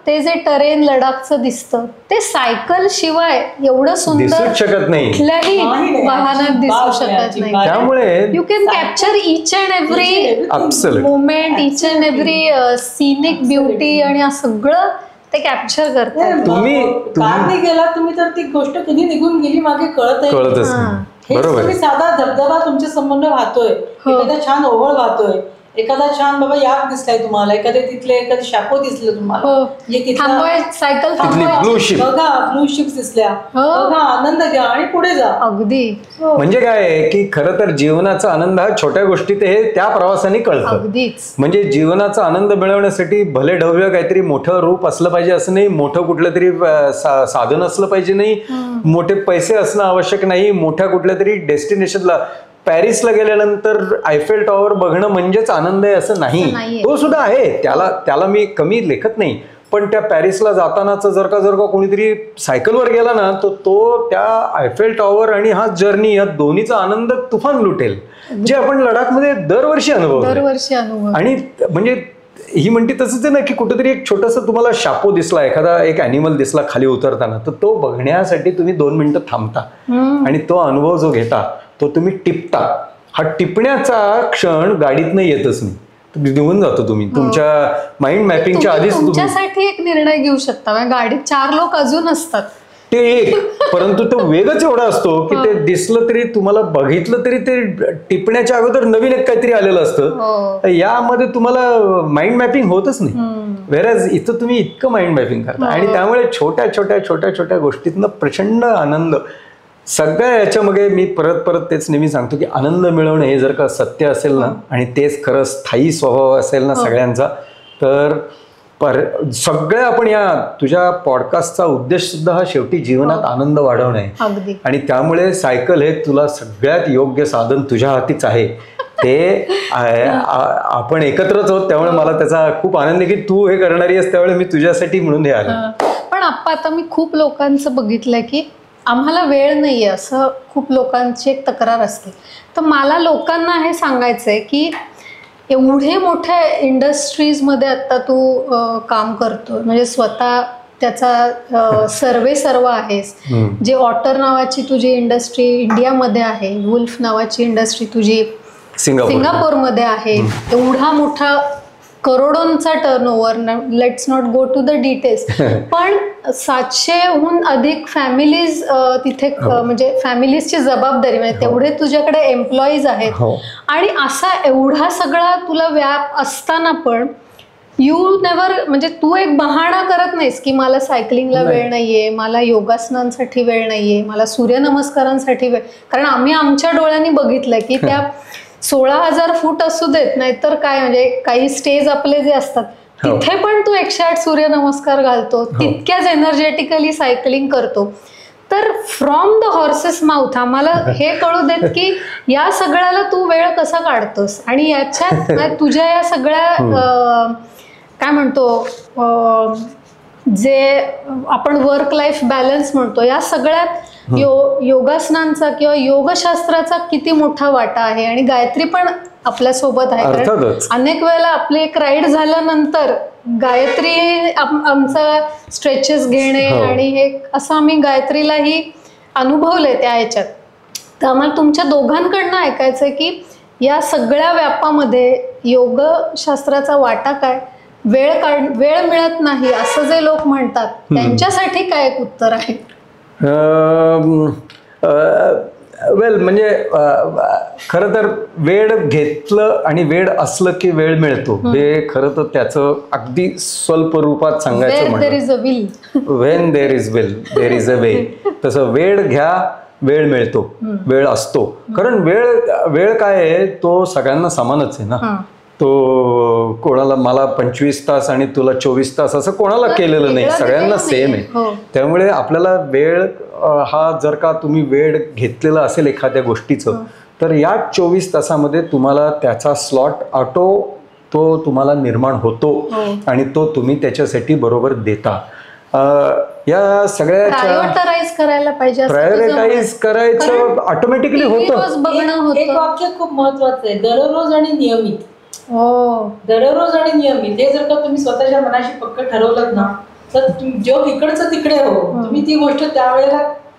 ते जे टरेन लडाखचं दिसतं ते सायकल शिवाय एवढं सुंदर दिसूच शकत नाही, कुठल्याही वाहनात दिसू शकत नाही. त्यामुळे you can capture each and every moment, each and every scenic beauty, आणि सगळं ते कॅप्चर करतात. तुम्ही कारने गेला तुम्ही तर ती गोष्ट कधी निघून गेली मागे कळतच नाही. बरोबर. तुम्ही साधा धबधबा तुमच्या संबंध वाहतोय, एखादा छान ओव्हळ वाहतोय, एखादा छान बाबा याक दिसलाय तुम्हाला, एखादे शापो दिसलं तुम्हाला, सायकल बघा, ब्लू शिप्स दिसल्या, बघा, आनंद घ्या आणि पुढे जा. अगदी. म्हणजे काय आहे की खरं तर जीवनाचा आनंद हा छोट्या गोष्टीत हे त्या प्रवासाने कळतं. म्हणजे जीवनाचा आनंद मिळवण्यासाठी भले ढव्य काहीतरी मोठं रूप असलं पाहिजे असं नाही, मोठं कुठलं तरी साधन असलं पाहिजे नाही, मोठे पैसे असणं आवश्यक नाही, मोठ्या कुठल्या तरी डेस्टिनेशनला, पॅरिसला गेल्यानंतर आयफेल टॉवर बघणं म्हणजेच आनंद आहे असं नाही. तो सुद्धा आहे, त्याला मी कमी लेखत नाही. पण त्या पॅरिसला जातानाच जर का कोणीतरी सायकलवर गेला ना, तो त्या आयफेल टॉवर आणि हा जर्नी या दोन्हीचा आनंद तुफान लुटेल, जे आपण लडाखमध्ये दरवर्षी अनुभव. आणि म्हणजे ही म्हणते तसंच आहे ना की कुठेतरी एक छोटंसं तुम्हाला शापो दिसला, एखादा एक ॲनिमल दिसला खाली उतरताना, तर तो बघण्यासाठी तुम्ही 2 मिनिटं थांबता आणि तो अनुभव जो घेता तो तुम्ही टिपता. हा टिपण्याचा क्षण गाडीतनं येतच नाही, निघून जातो. तुम्ही तुमच्या माइंड मॅपिंगच्या आधीच तुमच्यासाठी एक निर्णय घेऊ शकता. गाडीत 4 लोक अजून असतात ते एक, परंतु तो वेगच एवढा असतो की ते दिसलं तरी, तुम्हाला बघितलं तरी, ते टिपण्याच्या अगोदर नवीन एक काहीतरी आलेलं असतं. यामध्ये तुम्हाला माइंड मॅपिंग होतच नाही. व्हेरॅज इथं तुम्ही इतकं माइंड मॅपिंग करता, आणि त्यामुळे छोट्या छोट्या गोष्टीतनं प्रचंड आनंद. सगळ्या याच्यामध्ये मी परत तेच नेहमी सांगतो की आनंद मिळवणं हे जर का सत्य असेल ना, आणि तेच खरं स्थायी स्वभाव असेल ना सगळ्यांचा, तर सगळ्या आपण या तुझ्या पॉडकास्टचा उद्देश सुद्धा हा शेवटी जीवनात आनंद वाढवणं आहे. आणि त्यामुळे सायकल हे तुला सगळ्यात योग्य साधन तुझ्या हातीच आहे. ते आपण एकत्रच आहोत, त्यामुळे मला त्याचा खूप आनंद आहे की तू हे करणारी आहेस, त्यामुळे मी तुझ्यासाठी म्हणून हे आलं. पण आता मी खूप लोकांचं बघितलंय की आम्हाला वेळ नाहीये, असं खूप लोकांची एक तक्रार असते. तर मला लोकांना हे सांगायचंय की एवढे मोठ्या इंडस्ट्रीजमध्ये आता तू काम करतो, म्हणजे स्वतः त्याचा सर्व आहेस. जे ऑटर नावाची तुझी इंडस्ट्री इंडियामध्ये आहे, वुल्फ नावाची इंडस्ट्री तुझी सिंगापूरमध्ये आहे. एवढा मोठा करोडोंचा turnover, let's not go to the details, पण 700हून अधिक फॅमिलीज तिथे, म्हणजे फॅमिलीजची जबाबदारी, म्हणजे तेवढे तुझ्याकडे एम्प्लॉईज आहेत. आणि असा एवढा सगळा तुला व्याप असताना पण यू नेव्हर, म्हणजे तू एक बहाणा करत नाहीस की मला सायकलिंगला वेळ नाहीये, मला योगासनांसाठी वेळ नाहीये, मला सूर्यनमस्कारांसाठी वेळ. कारण आम्ही आमच्या डोळ्यांनी बघितलंय की त्या 16,000 फूट असू देत, नाहीतर काय, म्हणजे काही स्टेज आपले जे असतात तिथे पण तू 108 सूर्यनमस्कार घालतो, तितक्याच एनर्जेटिकली सायकलिंग करतो. तर फ्रॉम द हॉर्सेस माउथ आम्हाला हे कळू देत की या सगळ्याला तू वेळ कसा काढतोस, आणि याच्यात तुझ्या या सगळ्या काय म्हणतो जे आपण वर्क लाईफ बॅलन्स म्हणतो, या सगळ्यात योगासनांचा किंवा योगशास्त्राचा किती मोठा वाटा आहे. आणि गायत्री पण आपल्या सोबत आहे, कारण अनेक वेळेला आपली एक राईड झाल्यानंतर गायत्री आमचा स्ट्रेचेस घेणे आणि हे असं आम्ही गायत्रीलाही अनुभवलंय त्या ह्याच्यात. तर आम्हाला तुमच्या दोघांकडनं ऐकायचंय की या सगळ्या व्यापामध्ये योगशास्त्राचा वाटा काय, वेळ मिळत नाही असं जे लोक म्हणतात त्यांच्यासाठी काय एक उत्तर आहे? वेल म्हणजे खरं तर वेळ घेतलं आणि वेळ असलं की वेळ मिळतो हे खरं तर त्याचं अगदी स्वल्प रूपात सांगायचं म्हणलं when there is will there is a way. तसं वेळ घ्या, वेळ मिळतो, वेळ असतो. कारण वेळ काय आहे तो सगळ्यांना समानच आहे ना. तो कोणाला मला 25 तास आणि तुला 24 तास असं कोणाला केलेलं नाही, सगळ्यांना सेम आहे. त्यामुळे आपल्याला वेळ हा जर का तुम्ही वेळ घेतलेला असेल एखाद्या गोष्टीचं तर या 24 तासामध्ये तुम्हाला त्याचा स्लॉट ऑटो तो तुम्हाला निर्माण होतो आणि तो तुम्ही त्याच्यासाठी बरोबर देता. या सगळ्याच्या करायला पाहिजे, प्रायोरिटाईज करायचं ऑटोमॅटिकली होतं. एक वाक्य खूप महत्वाचं आहे, दररोज आणि नियमित. दररोज आणि नियमित हे जर का तुम्ही स्वतःच्या मनाशी पक्क ठरवलं ना तर जो इकडचं तिकडे हो, तुम्ही ती गोष्ट त्यावेळेला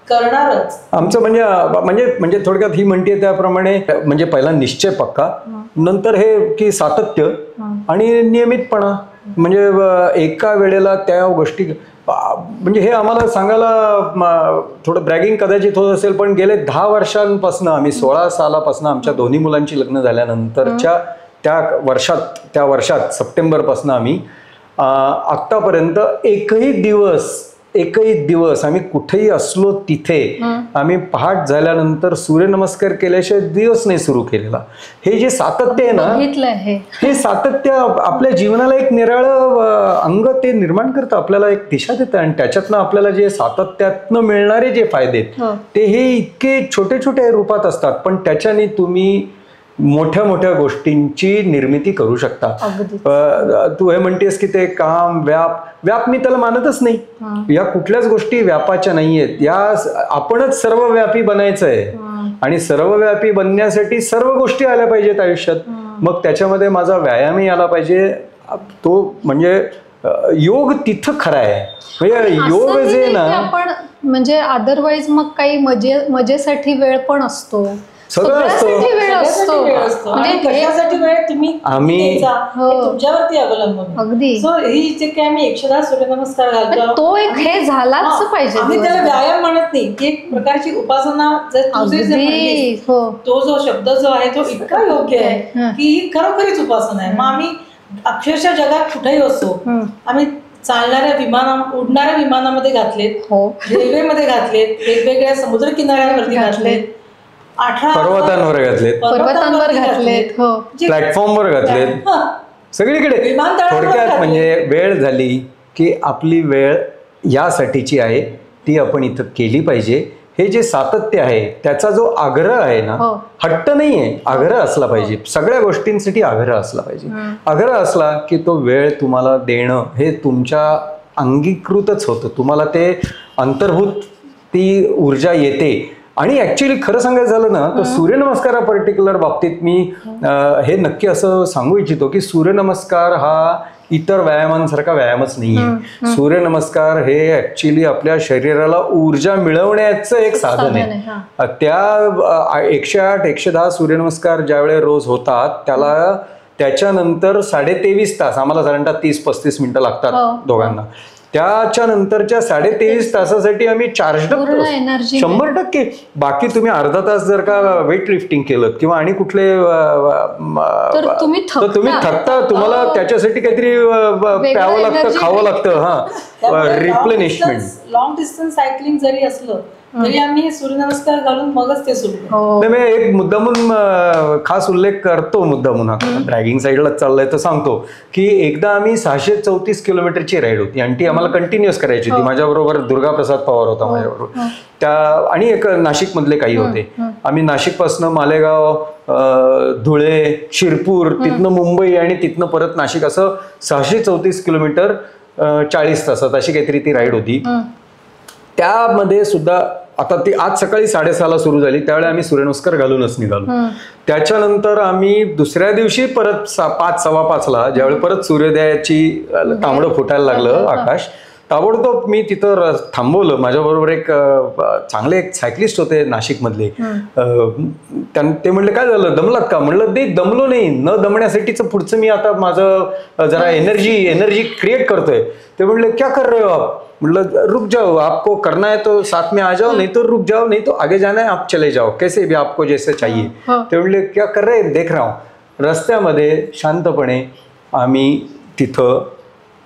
करणारच. आमचं म्हणजे थोडक्यात ही म्हणते त्याप्रमाणे म्हणजे पहिला निश्चय पक्का, नंतर हे की सातत्य आणि नियमितपणा. म्हणजे एका वेळेला त्या गोष्टी म्हणजे हे आम्हाला सांगायला थोडं ब्रॅगिंग कदाचित होत असेल पण गेले 10 वर्षांपासून आम्ही 16 सालापासून आमच्या दोन्ही मुलांची लग्न झाल्यानंतरच्या त्या वर्षात सप्टेंबरपासून आम्ही आत्तापर्यंत एकही दिवस आम्ही कुठेही असलो तिथे आम्ही पहाट झाल्यानंतर सूर्यनमस्कार केल्याशिवाय दिवस नाही सुरू केलेला. हे जे सातत्य आहे ना, हे सातत्य आपल्या जीवनाला एक निराळं अंग ते निर्माण करतं, आपल्याला एक दिशा देतं आणि त्याच्यातनं आपल्याला जे सातत्यातनं मिळणारे जे फायदे ते हे इतके छोटे छोटे रूपात असतात पण त्याच्याने तुम्ही मोठ्या मोठ्या गोष्टींची निर्मिती करू शकता. तू हे म्हणतेस की ते काम व्याप मी त्याला मानतच नाही. या कुठल्याच गोष्टी व्यापाच्या नाहीयेत. या आपणच सर्वव्यापी बनायचं आहे आणि सर्वव्यापी बनण्यासाठी सर्व गोष्टी आल्या पाहिजेत आयुष्यात. मग त्याच्यामध्ये माझा व्यायामही आला पाहिजे. तो म्हणजे योग तिथं खरा आहे. म्हणजे योग जे ना आपण म्हणजे अदरवाईज मग काही मजेसाठी वेळ पण असतो, सगळ्यासाठी वेळ असतो आणि कशासाठी वेळ तुम्ही तुमच्यावरती अवलंबून. अगदी सो ही जे काही आम्ही 110 सूर्यनमस्कार घालतो तो एक हे झालाच पाहिजे. आम्ही त्याला व्यायाम म्हणत नाही, ती एक प्रकारची उपासना. तो जो शब्द जो आहे तो इतका योग्य आहे की ही खरोखरीच उपासना आहे. मग आम्ही अक्षरशः जगात कुठेही असतो आम्ही चालणाऱ्या उडणाऱ्या विमानामध्ये घातलेत, रेल्वेमध्ये घातलेत, वेगवेगळ्या समुद्र किनाऱ्यांवरती घातलेत, पर्वतांवर घातलेत, प्लॅटफॉर्मवर घातलेत, सगळीकडे. थोडक्यात म्हणजे वेळ झाली की आपली वेळ यासाठीची आहे ती आपण इथं केली पाहिजे. हे जे सातत्य आहे त्याचा जो आग्रह आहे ना, हट्ट नाहीये, आग्रह असला पाहिजे. सगळ्या गोष्टींसाठी आग्रह असला पाहिजे. आग्रह असला की तो वेळ तुम्हाला देणं हे तुमच्या अंगीकृतच होतं. तुम्हाला ते अंतर्भूत ती ऊर्जा येते. आणि ऍक्च्युली खरं सांगायचं झालं ना तर सूर्यनमस्कारा पर्टिक्युलर बाबतीत मी हे नक्की असं सांगू इच्छितो की सूर्यनमस्कार हा इतर व्यायामांसारखा व्यायामच नाहीये. सूर्यनमस्कार हे ऍक्च्युली आपल्या शरीराला ऊर्जा मिळवण्याचं एक साधन आहे. त्या 108 110 सूर्यनमस्कार ज्यावेळेस रोज होतात त्याच्यानंतर 23.5 तास आम्हाला साधारणतः 30-35 मिनिटं लागतात दोघांना. त्याच्या नंतरच्या 23.5 तासासाठी आम्ही चार्ज 100%. बाकी तुम्ही अर्धा तास जर का वेट लिफ्टिंग केलं किंवा आणि कुठले तर तुम्ही थकता. तुम्हाला त्याच्यासाठी काहीतरी प्यावं लागतं, खावं लागतं. रिप्लेनिशमेंट. लॉंग डिस्टन्स सायकलिंग जरी असलं तरी आम्ही सूर्यनमस्कार घालून मगच ते सुरू. मी एक मुद्दामून खास उल्लेख करतो, मुद्दामून ड्रॅगिंग साईडला चाललाय तर सांगतो की एकदा आम्ही 634 किलोमीटरची राईड होती आणि ती आम्हाला कंटिन्युअस करायची होती. माझ्याबरोबर दुर्गाप्रसाद पवार होता माझ्याबरोबर, त्या आणि एक नाशिक मधले काही होते. आम्ही नाशिकपासनं मालेगाव, धुळे, शिरपूर, तिथनं मुंबई आणि तिथनं परत नाशिक असं 634 किलोमीटर 40 तासात अशी काहीतरी ती राईड होती. त्यामध्ये सुद्धा आता ती आज सकाळी 6:30ला सुरू झाली, त्यावेळी आम्ही सूर्यनमस्कार घालूनच निघालो. त्याच्यानंतर आम्ही दुसऱ्या दिवशी परत 5-5:15ला ज्यावेळी परत सूर्योदयाची तांबडं फुटायला लागलं आकाश, ताबडतोब मी तिथं थांबवलं. माझ्याबरोबर एक चांगले एक सायकलिस्ट होते नाशिकमधले. ते म्हणले काय झालं, दमलात का? म्हणलं ते दमलो नाही, न दमण्यासाठीचं पुढचं मी आता माझं जरा एनर्जी क्रिएट करतोय. ते म्हणले क्या कर रहे हो आप? मतलब रुक जाओ, आपको करना है तो साथ में आ जाओ, नहीं तो रुक जाओ, नहीं तो आगे जाना है आप चले जाओ, कैसे भी आपको जैसे चाहिए. ते म्हणले क्या कर रहे देख रहा हूं. रस्त्यामध्ये शांतपणे आम्ही तिथं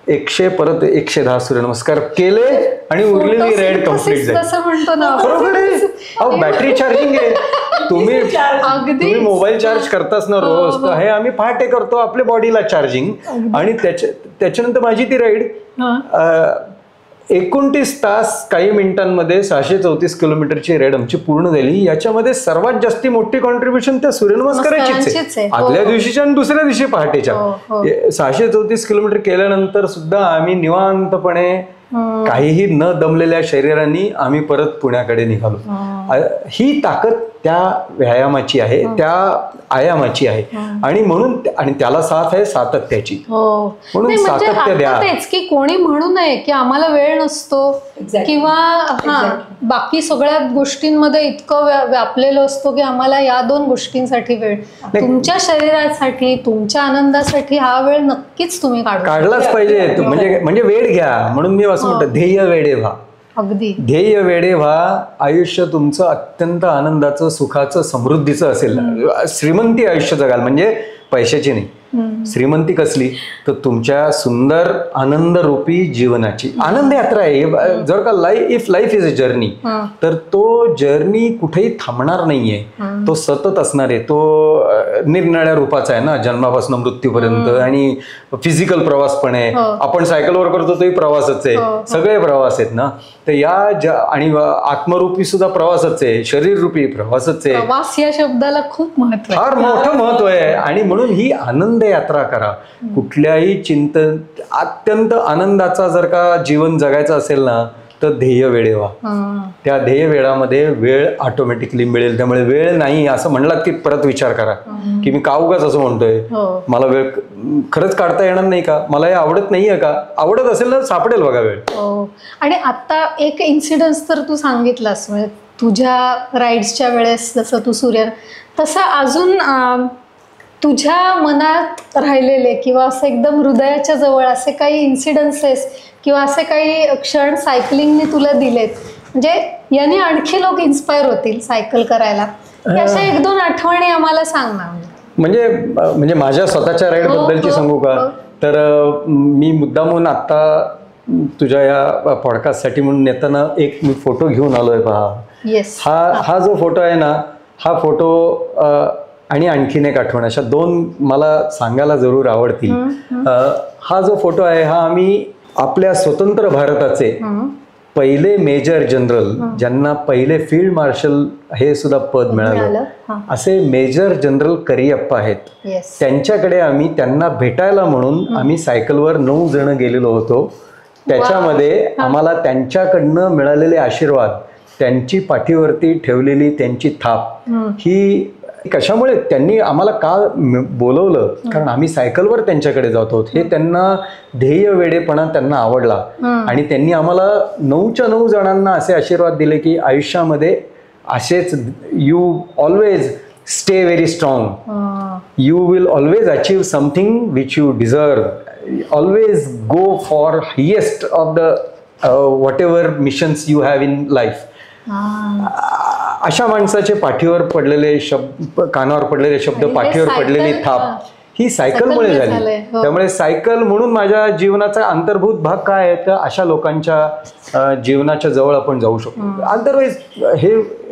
110 सूर्यनमस्कार केले आणि उरलेली राईड कम्प्लीट झाली. बरोबर आहे, बॅटरी चार्जिंग आहे. तुम्ही मोबाईल चार्ज करताच ना रोज, तर हे आम्ही पहाटे करतो आपल्या बॉडीला चार्जिंग. आणि त्याच्यानंतर माझी ती राईड 29 तास काही मिनिटांमध्ये 634 किलोमीटरची राईड आमची पूर्ण झाली. याच्यामध्ये सर्वात जास्ती मोठी कॉन्ट्रीब्युशन त्या सूर्यनमस्काराचीच आहे. आदल्या दिवशीच्या आणि दुसऱ्या दिवशी पहाटेच्या 634 किलोमीटर केल्यानंतर सुद्धा आम्ही निवांतपणे काहीही न दमलेल्या शरीरांनी आम्ही परत पुण्याकडे निघालो. ही ताकद त्या व्यायामाची आहे, त्या आयामाची आहे. आणि म्हणून आणि त्याला साथ आहे सातत्याची. म्हणून सातत्य द्या. तेच की कोणी म्हणू नये की आम्हाला वेळ नसतो किंवा बाकी सगळ्या गोष्टींमध्ये इतकं व्यापलेलो असतो की आम्हाला या 2 गोष्टींसाठी वेळ. तुमच्या शरीरासाठी, तुमच्या आनंदासाठी हा वेळ नक्कीच तुम्ही काढलाच पाहिजे. म्हणजे वेळ घ्या. म्हणून मी असं म्हणतो, ध्येय वेडे व्हा. अगदी ध्येय वेडे व्हा. आयुष्य तुमचं अत्यंत आनंदाचं, सुखाचं, समृद्धीचं असेल. श्रीमंती आयुष्य जगाल, म्हणजे पैशाची नाही. श्रीमंती कसली, तर तुमच्या सुंदर आनंद रूपी जीवनाची. आनंद यात्रा आहे. जर का if life is a journey, तर तो जर्नी कुठेही थांबणार नाहीये. तो सतत असणार आहे. तो निरनिराळ्या रूपाचा आहे ना, जन्मापासून मृत्यूपर्यंत. आणि फिजिकल प्रवास पण आहे. आपण सायकलवर करतो तोही प्रवासच आहे. सगळे प्रवास आहेत ना. तर आणि आत्मरूपी सुद्धा प्रवासच आहे, शरीर रूपी प्रवासच आहे. प्रवास या शब्दाला खूप महत्व आहे, फार मोठं महत्व आहे. आणि म्हणून ही आनंद यात्रा करा. कुठल्याही चिंतन, अत्यंत आनंदाचा जर का जीवन जगायचं असेल ना, तर ध्येय वेळे व्हा. त्या ध्येय वेळामध्ये वेळ ऑटोमॅटिकली मिळेल. त्यामुळे वेळ नाही असं म्हणलात की परत विचार करा की मी का उगाच असं म्हणतोय. मला वेळ खरंच काढता येणार नाही का? मला हे आवडत नाहीये का? आवडत असेल तर सापडेल बघा वेळ. आणि आता एक इन्सिडन्स तर तू सांगितलास, म्हणजे तुझ्या राईड्सच्या वेळेस जसं तू तसं अजून तुझ्या मनात राहिलेले किंवा असं एकदम हृदयाच्या जवळ असे काही इन्सिडन्सेस किंवा असे काही क्षण सायकलिंगने तुला दिलेत, म्हणजे याने आणखी लोक इन्स्पायर होतील सायकल करायला, अशा 1-2 आठवणी आम्हाला सांग ना. म्हणजे माझ्या स्वतःच्या राईड बद्दलची सांगू का? तर मी मुद्दामून आता तुझ्या या पॉडकास्टसाठी म्हणून येताना एक मी फोटो घेऊन आलोय पहा. हा जो फोटो आहे ना, हा फोटो आणि आणखीन एक आठवण, अशा 2 मला सांगायला जरूर आवडतील. हा जो फोटो आहे, हा आम्ही आपल्या स्वतंत्र भारताचे पहिले मेजर जनरल, ज्यांना पहिले फील्ड मार्शल हे सुद्धा पद मिळालं, असे मेजर जनरल करियप्पा आहेत. त्यांच्याकडे त्यांना भेटायला म्हणून आम्ही सायकलवर 9 जण गेलेलो होतो. त्याच्यामध्ये आम्हाला त्यांच्याकडनं मिळालेले आशीर्वाद, त्यांची पाठीवरती ठेवलेली त्यांची थाप, ही कशामुळे त्यांनी आम्हाला का बोलवलं, कारण आम्ही सायकलवर त्यांच्याकडे जात आहोत. हे त्यांना ध्येय वेडेपणा त्यांना आवडला. आणि त्यांनी आम्हाला 9च्या 9 जणांना असे आशीर्वाद दिले की आयुष्यामध्ये असेच you always stay very strong, you will always achieve something which you deserve, always go for highest of the what missions you have in life. अशा माणसाचे पाठीवर पडलेले शब्द, कानावर पडलेले शब्द, पाठीवर पडलेली थाप ही सायकलमुळे झाली. त्यामुळे सायकल म्हणून माझ्या जीवनाचा अंतर्भूत भाग काय आहे, तर अशा लोकांच्या जीवनाच्या जवळ आपण जाऊ शकतो. अदरवाईज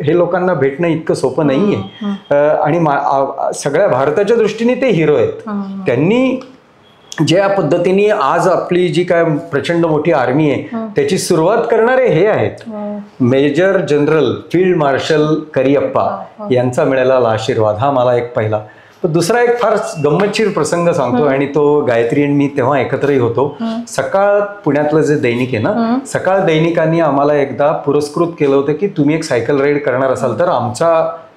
हे लोकांना भेटणं इतकं सोपं नाहीये. आणि सगळ्या भारताच्या दृष्टीने ते हिरो आहेत. त्यांनी ज्या पद्धतीने आज आपली जी काय प्रचंड मोठी आर्मी आहे त्याची सुरुवात करणारे हे आहेत. Major general field marshal Cariappa यांचा मिळालेला आशीर्वाद हा मला एक पहिला. दुसरा एक फार गंमतशीर प्रसंग सांगतो, आणि तो गायत्री आणि मी तेव्हा एकत्रही होतो. सकाळ पुण्यातलं जे दैनिक आहे ना, सकाळ दैनिकांनी आम्हाला एकदा पुरस्कृत केलं होतं की तुम्ही एक सायकल राईड करणार असाल तर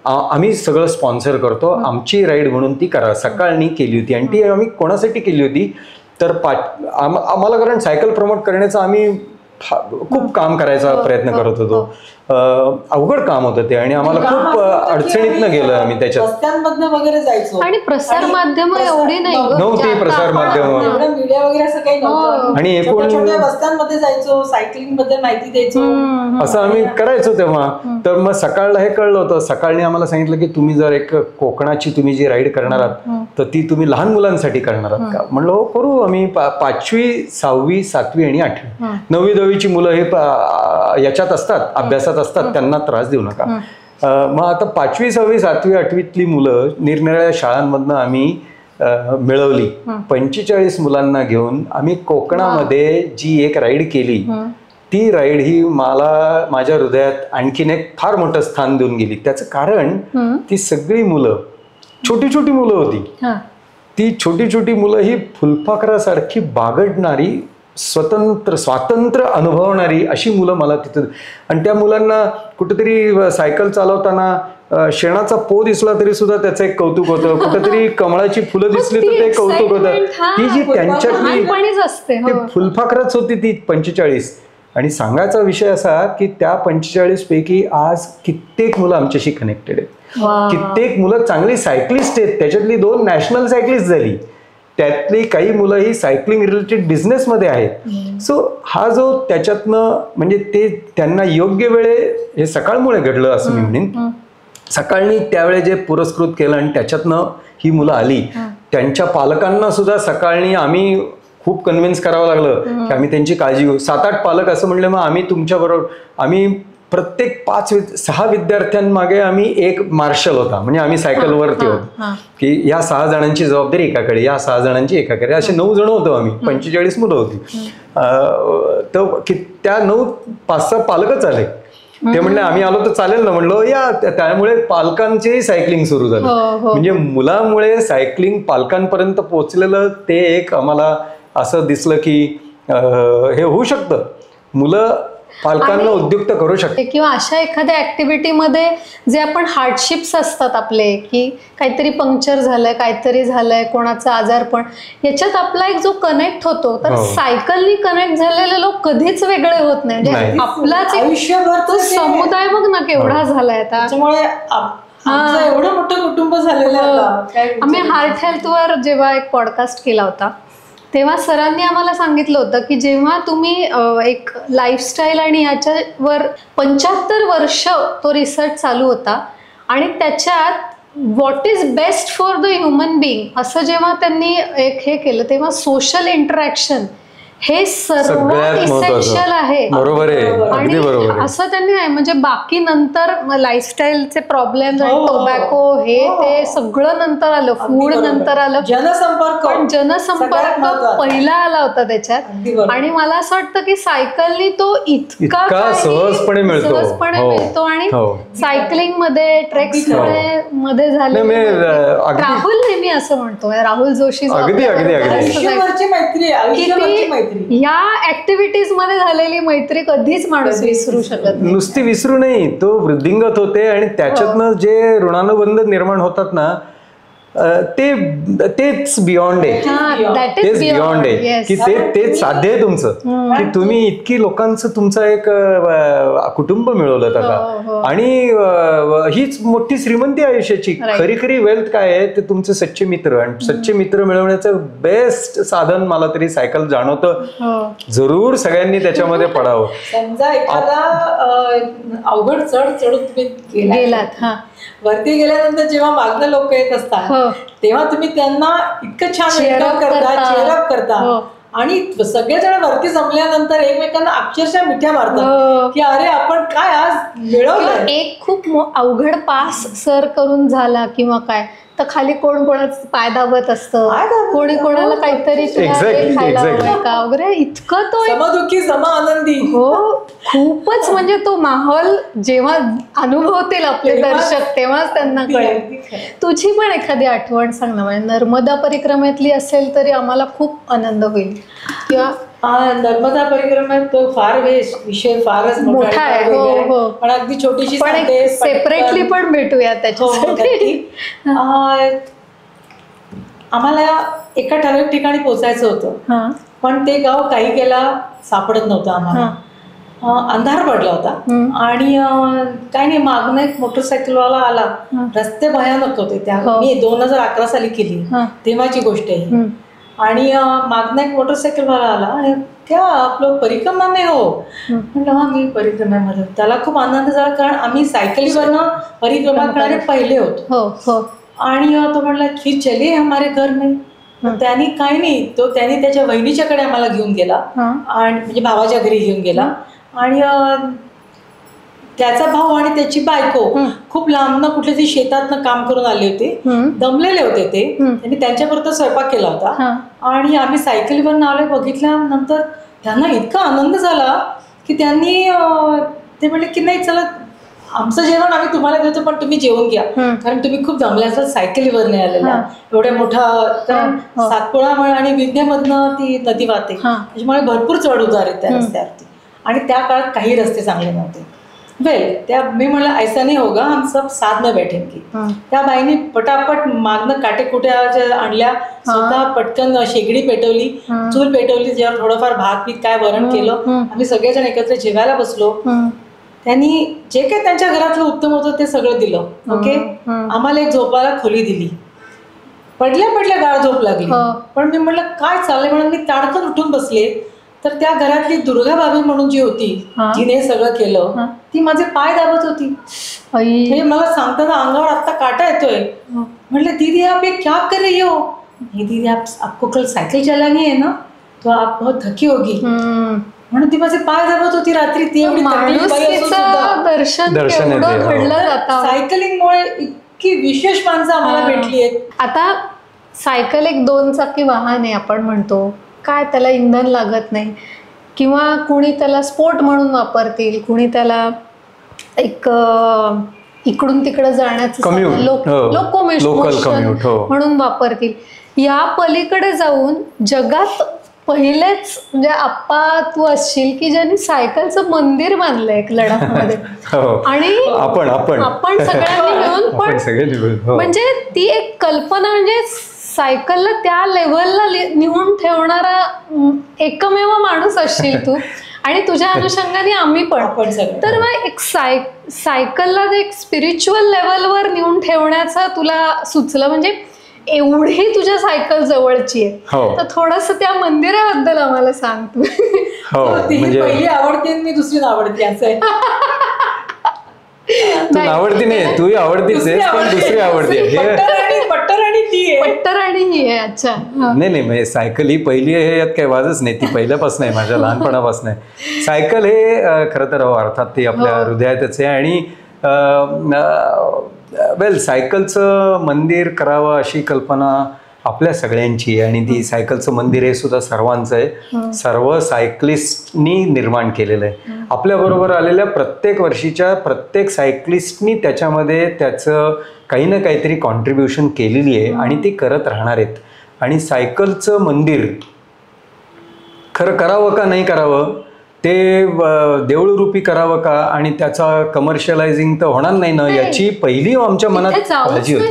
आम्ही सगळं स्पॉन्सर करतो, आमची राईड म्हणून ती करा. सकाळनी केली होती. आणि ती आम्ही कोणासाठी केली होती तर आम्हाला, कारण सायकल प्रमोट करण्याचा आम्ही खूप काम करायचा प्रयत्न करत होतो. अवघड काम होतं ते आणि आम्हाला खूप अडचणीतनं गेलो आम्ही त्याच्यात. रस्त्यांमधनं वगैरे जायचो आणि प्रसार माध्यम एवढी नव्हती प्रसार माध्यम मीडिया वगैरे असं काही नव्हतं. आणि छोट्या रस्त्यांमध्ये जायचो, सायकलिंग बद्दल माहिती द्यायचो, असं आम्ही करायचो तेव्हा. तर मग सकाळला हे कळलं होतं. सकाळी आम्हाला सांगितलं की तुम्ही जर एक कोकणाची तुम्ही जी राईड करणार आहात तर ती तुम्ही लहान मुलांसाठी करणार आहात का? म्हणलं हो करू आम्ही. 5वी 6वी 7वी आणि 8वी 9वी 10वीची मुलं हे याच्यात असतात, अभ्यासात असतात, त्यांना त्रास देऊ नका. मग आता 5वी 6वी 7वी 8वीतली मुलं निरनिराळ्या शाळांमधनं आम्ही मिळवली. 45 मुलांना घेऊन आम्ही कोकणामध्ये जी एक राईड केली, ती राईड ही मला माझ्या हृदयात आणखीन एक फार मोठं स्थान देऊन गेली. त्याचं कारण ती सगळी मुलं छोटी छोटी मुलं होती. ती छोटी छोटी मुलं ही फुलपाखरासारखी बागडणारी, स्वातंत्र्य अनुभवणारी अशी मुलं मला तिथं. आणि त्या मुलांना कुठेतरी सायकल चालवताना शेणाचा पो दिसला तरी सुद्धा त्याचं एक कौतुक होतं, कुठेतरी कमळाची फुलं दिसली तर ते कौतुक होतं. ती जी त्यांच्यातली फुलपाखरच होती ती 45. आणि सांगायचा विषय असा की त्या 45 पैकी आज कित्येक मुलं आमच्याशी कनेक्टेड आहेत. कित्येक मुलं चांगली सायकलिस्ट आहेत. त्याच्यातली 2 नॅशनल सायकलिस्ट झाली. त्यातली काही मुलं ही सायकलिंग रिलेटेड बिझनेसमध्ये आहेत. सो हा जो त्याच्यातनं म्हणजे ते त्यांना योग्य वेळे हे सकाळमुळे घडलं असं मी म्हणेन. सकाळनी त्यावेळे जे पुरस्कृत केलं आणि त्याच्यातनं ही मुलं आली. त्यांच्या पालकांना सुद्धा सकाळनी आम्ही खूप कन्व्हिन्स करावं लागलं की आम्ही त्यांची काळजी घेऊ. 7-8 पालक असं म्हणले मग आम्ही तुमच्याबरोबर. आम्ही प्रत्येक 5-6 विद्यार्थ्यांमागे आम्ही एक मार्शल होता. म्हणजे आम्ही सायकलवरती होतो की या 6 जणांची जबाबदारी एकाकडे, या 6 जणांची एकाकडे, असे 9 जण होतो आम्ही. 45 मुलं होती. तर त्या 5-6 पालकच आले. ते म्हणले आम्ही आलो तर चालेल ना. म्हणलो या. त्यामुळे पालकांची सायकलिंग सुरू झाली. म्हणजे मुलामुळे सायकलिंग पालकांपर्यंत पोहोचलेलं ते एक आम्हाला असं दिसलं की हे होऊ शकतं. मुलं पालकांना उद्युक्त करू शकते. किंवा अशा एखाद्या ऍक्टिव्हिटीमध्ये जे आपण हार्डशिप्स असतात आपले, की काहीतरी पंक्चर झालंय, काहीतरी झालंय, कोणाचा आजारपण, याच्यात आपला एक जो कनेक्ट होतो, तर सायकलनी कनेक्ट झालेले लोक कधीच वेगळे होत नाही. म्हणजे आपलाच आयुष्यभर तो समुदाय बघ ना केवढा झालाय आता. त्याच्यामुळे एवढं मोठं कुटुंब झालेलं आहे. आम्ही हार्ट हेल्थवर जेव्हा एक पॉडकास्ट केला होता तेव्हा सरांनी आम्हाला सांगितलं होतं की जेव्हा तुम्ही एक लाईफस्टाईल आणि याच्यावर 75 वर्ष तो रिसर्च चालू होता आणि त्याच्यात what is best for the human being असं जेव्हा त्यांनी एक हे केलं तेव्हा सोशल इंटरॅक्शन हे सर्वात इसेन्शियल आहे. बरोबर आहे, अगदी बरोबर आहे. असं त्यांनी नाही म्हणजे बाकी नंतर लाईफस्टाईलचे प्रॉब्लेम आणि टोबॅको हे ते सगळं नंतर आलं, फूड नंतर आलं, जनसंपर्क. पण जनसंपर्क पहिला आला होता त्याच्यात. आणि मला असं वाटतं की सायकलनी तो इतका सहजपणे मिळतो आणि सायकलिंग मध्ये ट्रेक्स मध्ये झाले. राहुल नेहमी असं म्हणतो, राहुल जोशी या ऍक्टिव्हिटीज मध्ये झालेली मैत्री कधीच माणूस विसरू शकत नाही. नुसती विसरू नाही, तो वृद्धिंगत होते आणि त्याच्यातनं जे ऋणानुबंध निर्माण होतात ना तेच बियॉन्ड आहे. तेच बियॉन्ड आहे की तेच साध्य आहे तुमचं की तुम्ही इतकी लोकांचं तुमचं एक कुटुंब मिळवलं आता. आणि हीच मोठी श्रीमंती आयुष्याची. खरी वेल्थ काय आहे ते तुमचे सच्चे मित्र. आणि सच्चे मित्र मिळवण्याचं बेस्ट साधन मला तरी सायकल जाणवतं. जरूर सगळ्यांनी त्याच्यामध्ये पडावं. समजा एखादा अवघड चढून तुम्ही गेलात, वरती गेल्यानंतर जेव्हा मागणं लोक येत असतात तेव्हा तुम्ही त्यांना इतकं छान चेअरअप करता आणि सगळेजण वरती जमल्यानंतर एकमेकांना अक्षरशः मिठ्या मारतात की अरे आपण काय आज मिळवलं. एक खूप अवघड पास सर करून झाला किंवा काय तर खाली कोण कोणाचं पाय दाबत असतं, कोणी कोणाला काहीतरी खायला का वगैरे. इतकं तो समदुःखी सम आनंदी. हो, खूपच म्हणजे तो माहोल जेव्हा अनुभवतील आपले दर्शक तेव्हाच त्यांना कळेल. तुझी पण एखादी आठवण सांग ना. म्हणजे नर्मदा परिक्रमेतली असेल तरी आम्हाला खूप आनंद होईल. किंवा नर्मदा परिक्रमेत तो फार विषय फारच मोठा आहे. पण अगदी छोटीशी सेपरेटली पण भेटूया त्याच्यासाठी. आम्हाला एका ठराविक ठिकाणी पोहोचायचं होतं पण ते गाव काही केला सापडत नव्हतं आम्हाला. अंधार पडला होता आणि काही नाही, मागणं एक मोटरसायकलवाला आला. रस्ते भयानक होते त्या, मी 2011 साली केली तेव्हाची गोष्ट आहे. आणि मागणं एक मोटरसायकलवाला आला आणि क्या आपलं परिक्रमा नाही हो, म्हटलं हा मी परिक्रमेमध्ये. त्याला खूप आनंद झाला, कारण आम्ही सायकलीवरनं परिक्रमा करणारे पहिले होतो. आणि तो म्हटला की चले हमारे घर में. त्यांनी काही नाही, त्यांनी त्याच्या वहिनीच्याकडे आम्हाला घेऊन गेला आणि म्हणजे भावाच्या घरी घेऊन गेला. आणि त्याचा भाऊ आणि त्याची बायको खूप लांबनं कुठल्या तरी शेतातनं काम करून आले होते, दमलेले होते ते. त्यांनी त्यांच्यापुरता स्वयंपाक केला होता आणि आम्ही सायकलीवर आलोय. बघितल्यानंतर त्यांना इतका आनंद झाला की त्यांनी ते म्हणले की नाही चला आमचं जेवण आम्ही तुम्हाला देतो, पण तुम्ही जेवून घ्या, कारण तुम्ही खूप दमल्या असाल सायकलीवर नाही आलेल्या. एवढ्या मोठा, कारण सातपुडा आणि विज्ञामधनं ती नदी वाहते, त्याच्यामुळे भरपूर चढ उतार आहेत त्या रस्त्यावरती. आणि त्या काळात काही रस्ते चांगले नव्हते. त्या मी म्हणलं ऐसा नाही होगा, हम सब साथ में बैठेंगे. त्या बाईने पटापट मागणं काटेकुट्या आणल्या, स्वतः पटकन शेगडी पेटवली, चूल पेटवली, जेव्हा थोडंफार भात पीत काय वरण केलं. आम्ही सगळेजण एकत्र जेवायला बसलो. त्यांनी जे काही त्यांच्या घरातलं उत्तम होतं ते सगळं दिलं. ओके, आम्हाला एक झोपायला खोली दिली. पडल्या गाळ झोप लागली. पण मी म्हटलं काय चाललंय म्हणून मी ताडकन उठून बसले. तर त्या घरातली दुर्गा भाभी म्हणून जी होती, जिने सगळं केलं, ती माझे पाय दाबत होती. हे मला सांगताना अंगावर आता काटा येतोय. म्हटलं दीदी आप ये क्या कर रही हो? हे दीदी आपको कल सायकल चलानी है ना, तो आप बहुत थकी होगी म्हणून ती माझे पाय दाबत होती रात्री. ती एवढी सायकलिंगमुळे इतकी विशेष माणसं आम्हाला भेटली आहेत. आता सायकल एक 2 चाकी वाहन आहे आपण म्हणतो, काय त्याला इंधन लागत नाही, किंवा कुणी त्याला स्पोर्ट म्हणून वापरतील, कुणी त्याला एक इकडून तिकडं जाण्याचं लोकोमोशन म्हणून वापरतील. या पलीकडे जाऊन जगात पहिलेच म्हणजे आप्पा तू असशील की ज्यांनी सायकलचं मंदिर बांधलंय एक लडाखमध्ये. आणि आपण सगळ्यांनी मिळून, पण म्हणजे ती एक कल्पना, म्हणजे सायकलला त्या लेवलला निहून ठेवणारा एकमेव माणूस असशील तू. आणि तुझ्या अनुषंगाने आम्ही पण. तर मग एक सायकलला एक स्पिरिच्युअल लेवलवर नेऊन ठेवण्याचा तुला सुचलं, म्हणजे एवढी तुझ्या सायकल जवळची आहे. तर थोडस त्या मंदिराबद्दल आम्हाला सांग तू. पहिली आवडते मी दुसरी आवडते असं आहे. आवडती नाही, तू आवडतीच आहे, पण दुसरी आवडते. पट्टर आणि ही आहे. अच्छा, नाही म्हणजे सायकल ही पहिली आहे यात काही वादच नाही. ती पहिल्यापासून आहे, माझ्या लहानपणापासून आहे. सायकल हे खरं तर अर्थात ती आपल्या हृदयातच आहे. आणि सायकलचं मंदिर करावं अशी कल्पना आपल्या सगळ्यांची आहे. आणि ती सायकलचं मंदिर हे सुद्धा सर्वांचं आहे, सर्व सायकलिस्टनी निर्माण केलेलं आहे. आपल्याबरोबर आलेल्या प्रत्येक वर्षीच्या प्रत्येक सायकलिस्टनी त्याच्यामध्ये त्याचं काही ना काहीतरी कॉन्ट्रीब्युशन केलेली आहे आणि ते करत राहणार आहेत. आणि सायकलचं मंदिर खरं करावं का नाही करावं, ते देऊळरूपी करावं का, आणि त्याचा कमर्शियलायझिंग तर होणार नाही ना याची पहिली आमच्या मनात काळजी होती.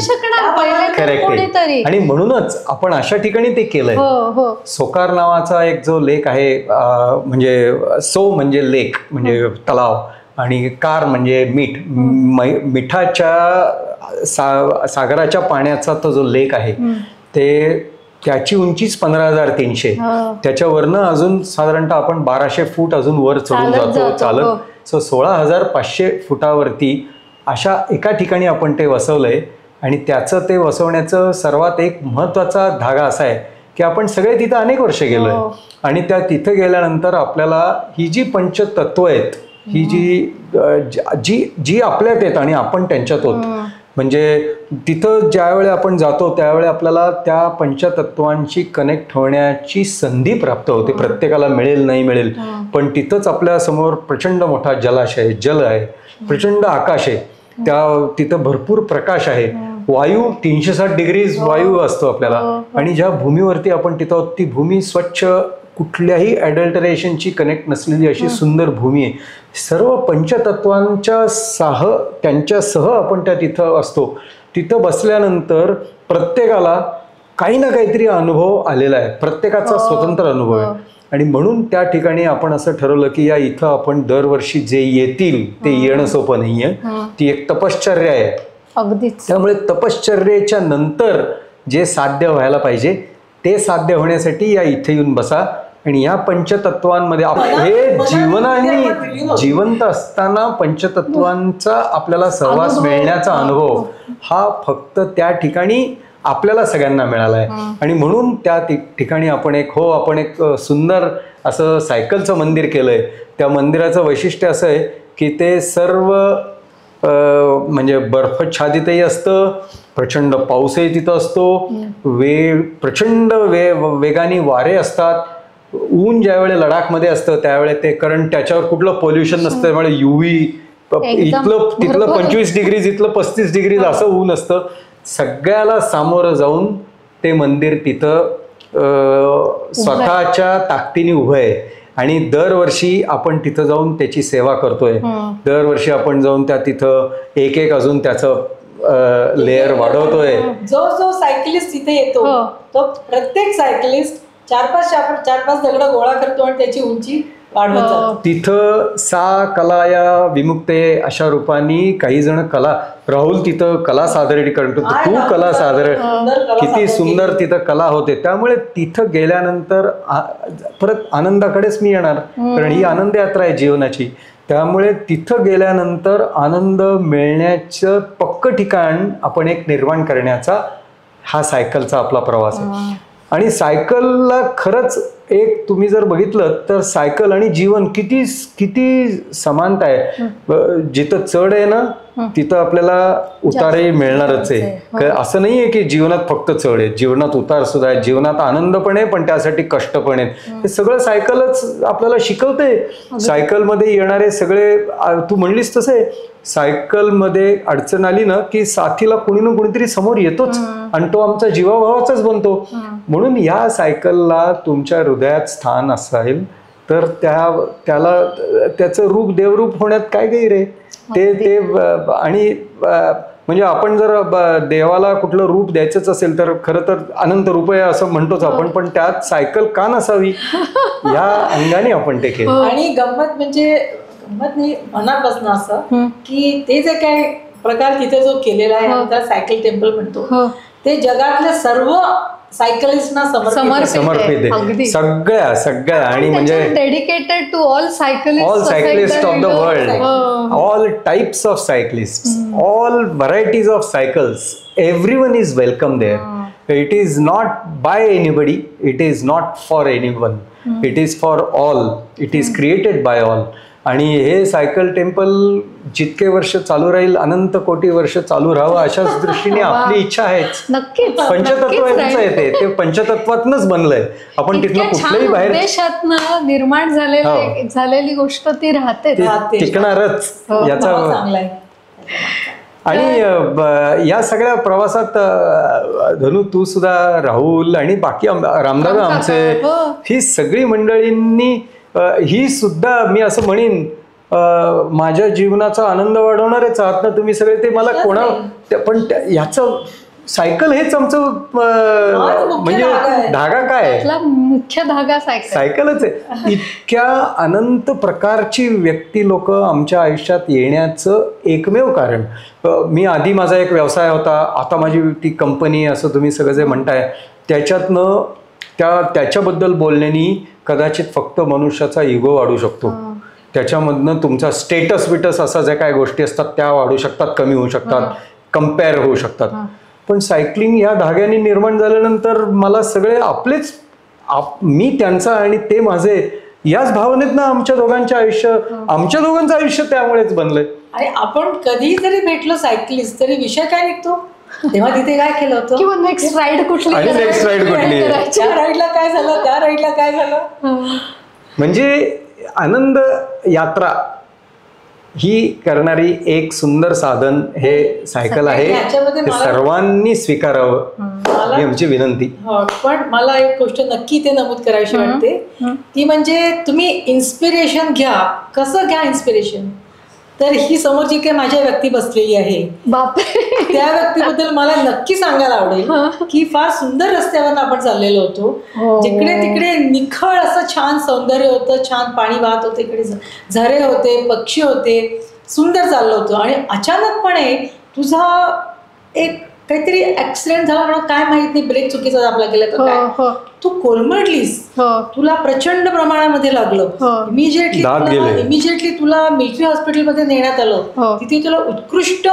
करेक्ट आहे. आणि म्हणूनच आपण अशा ठिकाणी ते केलंय. सोकार नावाचा एक जो लेक आहे, म्हणजे सो म्हणजे लेक म्हणजे तलाव, आणि कार म्हणजे मीठ, मिठाच्या सागराच्या पाण्याचा तो जो लेक आहे त्याची उंचीच 15,300. त्याच्यावरनं अजून साधारणतः आपण 1200 फूट अजून वर चढून जातो चालत. सो 16,500 फुटावरती अशा एका ठिकाणी आपण ते वसवलंय. आणि त्याचं ते वसवण्याचं सर्वात एक महत्त्वाचा धागा असा आहे की आपण सगळे तिथं अनेक वर्ष गेलोय. आणि त्या तिथं गेल्यानंतर आपल्याला ही जी पंचतत्व आहेत, ही जी आपल्यात आहेत आणि आपण त्यांच्यात होत, म्हणजे तिथं ज्यावेळी आपण जातो त्यावेळी आपल्याला त्या पंचतत्वांशी कनेक्ट होण्याची संधी प्राप्त होते. प्रत्येकाला मिळेल नाही मिळेल, पण तिथंच आपल्या समोर प्रचंड मोठा जलाशय, जल आहे, प्रचंड आकाश आहे, तिथं भरपूर प्रकाश आहे, वायू 360 डिग्रीज वायू असतो आपल्याला. आणि ज्या भूमीवरती आपण तिथं आहोत ती भूमी स्वच्छ, कुठल्याही ॲडल्टरेशनची कनेक्ट नसलेली अशी सुंदर भूमी आहे. सर्व पंचतत्वांच्या त्यांच्यासह आपण त्या तिथं असतो. तिथं बसल्यानंतर प्रत्येकाला काही ना काहीतरी अनुभव आलेला आहे, प्रत्येकाचा स्वतंत्र अनुभव आहे. आणि म्हणून त्या ठिकाणी आपण असं ठरवलं की या इथं आपण दरवर्षी जे येतील ते येणं सोपं नाहीये, ती एक तपश्चर्या आहे. अगदीच. त्यामुळे तपश्चर्येच्या नंतर जे साध्य व्हायला पाहिजे ते साध्य होण्यासाठी या इथे येऊन बसा. आणि या पंचतत्वांमध्ये हे जीवनाने जिवंत असताना पंचतत्वांचा आपल्याला सहवास मिळण्याचा अनुभव हा फक्त त्या ठिकाणी आपल्याला सगळ्यांना मिळाला आहे. आणि म्हणून त्या ठिकाणी आपण एक सुंदर असं सायकलचं मंदिर केलंय. त्या मंदिराचं वैशिष्ट्य असं आहे की ते सर्व म्हणजे बर्फच्छादितही असतं, प्रचंड पाऊसही तिथं असतो, प्रचंड वेगाने वारे असतात. ऊन ज्यावेळेला लडाखमध्ये असतं त्यावेळे ते करंट, त्याच्यावर कुठलं पोल्युशन नसतं, त्यामुळे युव्ही तिथलं 25 डिग्रीज इथलं 35 डिग्रीज असं ऊन असतं. सगळ्याला सामोरं जाऊन ते मंदिर तिथं स्वतःच्या ताकदीने उभं आहे. आणि दरवर्षी आपण तिथं जाऊन त्याची सेवा करतोय. दरवर्षी आपण जाऊन तिथं एक अजून त्याचं लेअर वाढवतोय. जो सायकलिस्ट तिथे येतो तो प्रत्येक सायकलिस्ट 4-5 दगड गोळा करतो आणि त्याची उंची वाढवत जातो. तिथं सा कलाया विमुक्ते अशा रूपाने काही जण राहुल तिथं कला सादर करतो. तू कला सादर, किती सुंदर तिथं कला होते. त्यामुळे तिथं गेल्यानंतर परत आनंदाकडेच मी येणार, कारण ही आनंद यात्रा आहे जीवनाची. त्यामुळे तिथं गेल्यानंतर आनंद मिळण्याचं पक्क ठिकाण आपण एक निर्माण करण्याचा हा सायकलचा आपला प्रवास आहे. आणि सायकलला खरंच एक तुम्ही जर बघितलं तर सायकल आणि जीवन किती समानता आहे. जिथं चढ आहे ना तिथं आपल्याला उतारही मिळणारच आहे. असं नाहीये की जीवनात फक्त चढ आहे, जीवनात उतार सुद्धा आहे, जीवनात आनंद पण आहे, पण त्यासाठी कष्ट पण आहेत. हे सगळं सायकलच आपल्याला शिकवते. सायकलमध्ये येणारे सगळे, तू म्हणलीस तसे, सायकलमध्ये अडचण आली ना की साथीला कोणी ना कोणीतरी समोर येतोच आणि तो आमचा जीवाभावाचाच बनतो. म्हणून या सायकलला तुमच्या हृदयात स्थान असेल तर त्याला त्याचं रूप देवरूप होण्यात काय गैर आहे. ते आणि म्हणजे आपण जर देवाला कुठलं रूप द्यायचंच असेल तर खरं तर अनंत रूप आहे असं म्हणतोच आपण, पण त्यात सायकल का नसावी या अंगाने आपण ते केलं. आणि गंमत नाही मनापासून असं की ते जे काय प्रकार तिथे जो केलेला आहे त्याला सायकल टेम्पल म्हणतो, ते जगातल्या सर्व सायकलिस्टना समर्पित आहे. सगळ्या आणि म्हणजे dedicated to all cyclists of the world, all types of cyclists, all varieties of cycles, everyone is welcome there. It is not by anybody, it is not for anyone, it is for all, it is created by all. आणि हे cycle temple जितके वर्ष चालू राहील, अनंत कोटी वर्ष चालू राहावं अशाच दृष्टीने आपली इच्छा आहेच. नक्कीच पंचतत्वांचं येते, ते पंचतत्वातनच बनलंय. आपण तिथनं कुठल्याही बाहेर देशातनं निर्माण झालेली गोष्ट ती राहते, टिकणारच याचा. आणि या सगळ्या प्रवासात धनु तू सुद्धा, राहुल आणि बाकी रामदादा आमचे, ही सगळी मंडळींनी, ही सुद्धा मी असं म्हणेन माझ्या जीवनाचा आनंद वाढवणारेच आहात ना तुम्ही सगळे. ते मला पण याचं सायकल हेच आमचं म्हणजे धागा काय, मुख्य धागा सायकलच आहे. इतक्या अनंत प्रकारची व्यक्ती लोक आमच्या आयुष्यात येण्याचं एकमेव कारण, मी आधी माझा एक व्यवसाय होता, आता माझी ती कंपनी, असं तुम्ही सगळं जे म्हणताय, त्याच्यातनं त्याच्याबद्दल बोलण्यानी कदाचित फक्त मनुष्याचा इगो वाढू शकतो. त्याच्यामधनं तुमचा स्टेटस बिटस असा ज्या काय गोष्टी असतात त्या वाढू शकतात, कमी होऊ शकतात, कम्पेअर होऊ शकतात. पण सायकलिंग या धाग्याने निर्माण झाल्यानंतर मला सगळे आपलेच, मी त्यांचा आणि ते माझे, याच भावनेत ना आमच्या दोघांचं आयुष्य त्यामुळेच बनलंय. आणि आपण कधी जरी भेटलो सायकलिस्ट तरी विषय काय निघतो, तेव्हा तिथे काय केलं होतं किंवा नेक्स्ट राईड कुठली, त्या राईडला काय झालं, त्या राईडला काय झालं. म्हणजे आनंद यात्रा ही करणारी एक सुंदर साधन हे सायकल आहे. सर्वांनी स्वीकारावं ही आमची विनंती. पण मला एक गोष्ट नक्की ते नमूद करायची वाटते, ती म्हणजे तुम्ही इन्स्पिरेशन घ्या. कसं घ्या इन्स्पिरेशन, तर ही समोर जी काही माझ्या व्यक्ती बसलेली आहे बापरे, त्या व्यक्तीबद्दल मला नक्की सांगायला आवडेल की फार सुंदर रस्त्यावर आपण चाललेलो होतो, जिकडे तिकडे निखळ असं छान सौंदर्य होतं, छान पाणी वाहत होते, इकडे झरे होते, पक्षी होते, सुंदर चाललं होतं. आणि अचानकपणे तुझा एक काहीतरी ऍक्सिडेंट झाला म्हणून काय माहित नाही, ब्रेक चुकीचा दाबला गेला तर काय, तू कोलमडलीस, तुला प्रचंड प्रमाणामध्ये लागलं, इमिजिएटली तुला मिलिटरी हॉस्पिटलमध्ये नेण्यात आलं, तिथे तुला उत्कृष्ट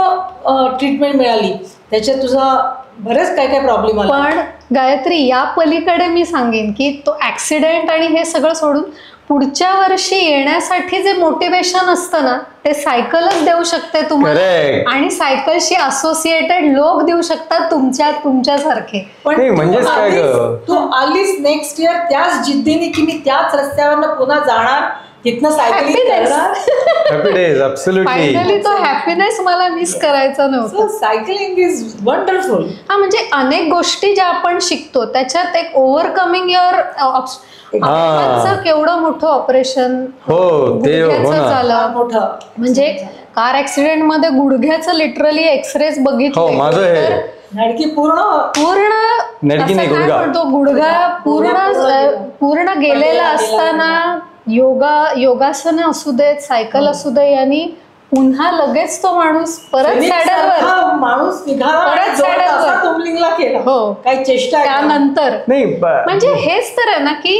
ट्रीटमेंट मिळाली, त्याच्यात तुझा बरेच काय काय प्रॉब्लेम आला. पण गायत्री, या पलीकडे मी सांगेन की तो ऍक्सिडेंट आणि हे सगळं सोडून पुढच्या वर्षी येण्यासाठी जे मोटिवेशन असतं ना, ते सायकलच देऊ शकते तुम्हाला, आणि सायकलशी असोसिएटेड लोक देऊ शकतात तुमच्यासारखे. पण तू आलीस नेक्स्ट इयर त्याच जिद्दीने की मी त्याच रस्त्यावर पुन्हा जाणार, तिथनं सायकलिंग करणार. फायनली तो हॅपीनेस मला मिस करायचा नव्हता. Cycling is wonderful. हा, म्हणजे अनेक गोष्टी ज्या आपण शिकतो त्याच्यात एक ओव्हरकमिंग युअर केवढं मोठं ऑपरेशन झालं मोठं, म्हणजे कार ऍक्सिडेंट मध्ये गुडघ्याचं लिटरली एक्सरेज बघितलं, गुडघा पूर्ण गेलेला असताना योगासन असू देत, सायकल असू दे, आणि पुन्हा लगेच तो माणूस परत सॅडलवर माणूस काही चेष्टा त्यानंतर. म्हणजे हेच तर आहे ना की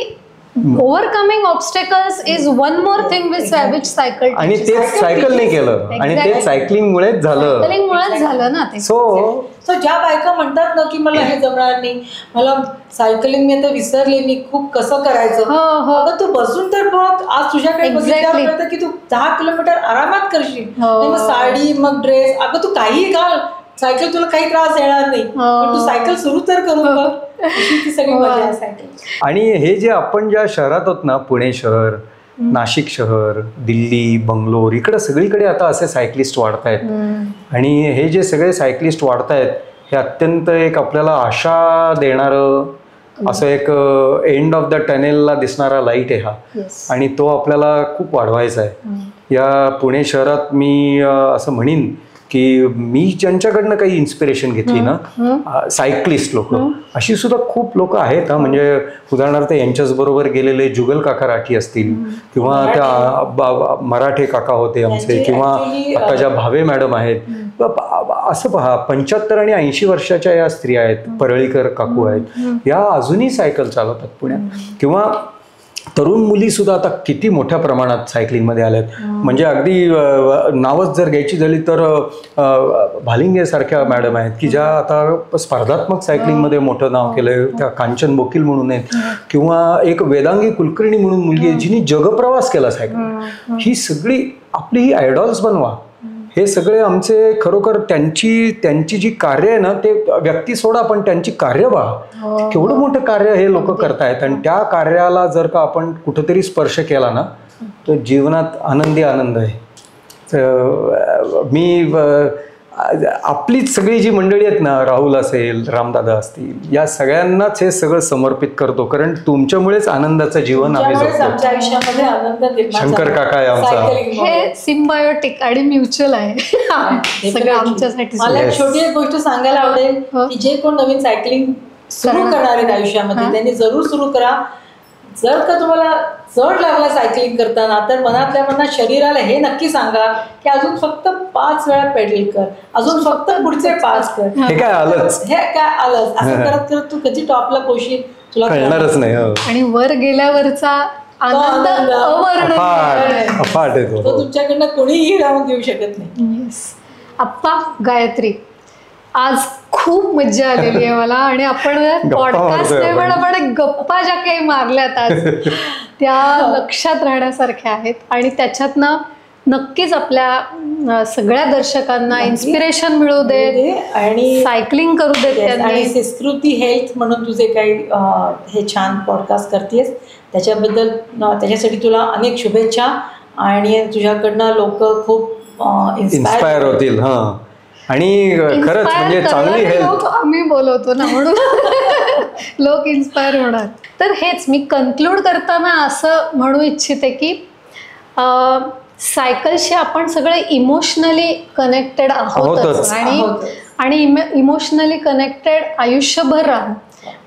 overcoming obstacles is one more thing which cycle, आणि तेच सायकल नाही केलं, आणि ते सायकलिंग मुळेच झालं ना ते. सो ज्या बायका म्हणतात ना की मला हे जमणार नाही, मला सायकलिंग मी आता विसरले, मी खूप कसं करायचं, अगं तू बसून तर बघ, आज तुझ्याकडे बघितलं की तू 10 किलोमीटर आरामात करशील, मग साडी मग ड्रेस, अगं तू काही घाल, सायकल तुला काही त्रास येणार नाही, पण तू सायकल सुरू तर करून बघ. ती सगळी मजा आहे सायकल. आणि हे जे आपण ज्या शहरात आहोत ना, पुणे शहर, नाशिक शहर, दिल्ली, बंगलोर, इकडे सगळीकडे आता असे सायकलिस्ट वाढत आहेत, आणि हे जे सगळे सायकलिस्ट वाढत आहेत हे अत्यंत एक आपल्याला आशा देणारं असं एक एंड ऑफ द टनेलला दिसणारा लाईट आहे हा, आणि तो आपल्याला खूप वाढवायचा आहे. या पुणे शहरात मी असं म्हणीन की मी ज्यांच्याकडनं काही इन्स्पिरेशन घेतली ना, सायकलिस्ट लोक, अशी सुद्धा खूप लोक आहेत. म्हणजे उदाहरणार्थ यांच्याच बरोबर गेलेले जुगल काका राठी असतील, किंवा त्या मराठे काका होते आमचे, किंवा आता ज्या भावे मॅडम आहेत, असं पहा 75 आणि 80 वर्षाच्या या स्त्रिया आहेत, परळीकर काकू आहेत, या अजूनही सायकल चालवतात पुण्यात. किंवा तरुण मुली सुद्धा आता किती मोठ्या प्रमाणात सायकलिंगमध्ये आल्यात. म्हणजे अगदी नावच जर घ्यायची झाली तर भालिंगे सारख्या मॅडम आहेत की ज्या आता स्पर्धात्मक सायकलिंगमध्ये मोठं नाव केलंय. त्या कांचन बोकील म्हणून आहेत, किंवा एक वेदांगी कुलकर्णी म्हणून मुलगी आहे जिने जगप्रवास केला सायकल. ही सगळी आपली ही आयडॉल्स बनवा. हे सगळे आमचे खरोखर त्यांची जी कार्य आहे ना, ते व्यक्ती सोडा पण त्यांची कार्य पहा, केवढं मोठं कार्य हे लोक करतायत. आणि त्या कार्याला जर का आपण कुठंतरी स्पर्श केला ना, तर जीवनात आनंदी आनंद आहे. मी आपलीच सगळी जी मंडळी आहेत ना, राहुल असेल, रामदादा असतील, या सगळ्यांनाच हे सगळं समर्पित करतो, कारण तुमच्यामुळेच आनंदाचं जीवन आम्ही जगतो. शंकर काका आहे आमचा. हे सिम्बायोटिक आणि म्युच्युअल आहे सगळं आमच्यासाठी. मला एक छोटी एक गोष्ट सांगायला आवडेल की जे कोण नवीन सायकलिंग सुरू करणार आहेत आयुष्यामध्ये, त्यांनी जरूर सुरू करा. जर का तुम्हाला चढ लागला सायकलिंग करताना, तर मनातल्या मनात शरीराला हे नक्की सांगा की अजून फक्त 5 वेळा पेडल कर, अजून फक्त पुढचे 5 कर. हे काय आलंच, असं करत करत तू कधी टॉपला पोहोचशील तुला कळणारच नाही. आणि वर गेल्यावरचा आनंद अफाट आहे तो तुमच्याकडनं कोणीही राहून देऊ शकत नाही. आप्पा, गायत्री, आज खूप मज्जा आलेली आहे मला. आणि आपण पॉडकास्ट आपण गप्पा ज्या काही मारल्यात आज त्या लक्षात राहण्यासारख्या आहेत, आणि त्याच्यातनं नक्कीच आपल्या सगळ्या दर्शकांना इन्स्पिरेशन मिळू दे आणि सायकलिंग करू देत. आणि संस्कृती हेल्थ म्हणून तुझे काही हे छान पॉडकास्ट करतेस, त्याच्यासाठी तुला अनेक शुभेच्छा. आणि तुझ्याकडनं लोक खूप इन्स्पायर होतील. आणि खरंच म्हणजे चांगली हेल्थ आम्ही बोलवतो ना, म्हणून लोक इन्स्पायर होणार. तर हेच मी कन्क्लूड करताना असं म्हणू इच्छिते की सायकलशी आपण सगळे इमोशनली कनेक्टेड आहोतच आणि इमोशनली कनेक्टेड आयुष्यभर राहू.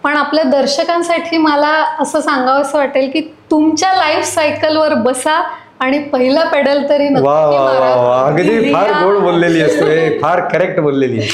पण आपल्या दर्शकांसाठी मला असं सांगावं वाटेल की तुमच्या लाईफ सायकलवर बसा आणि पहिला पेडल तरी वा वा वा, अगदी फार गोड बोललेली असते, फार करेक्ट बोललेली आहे.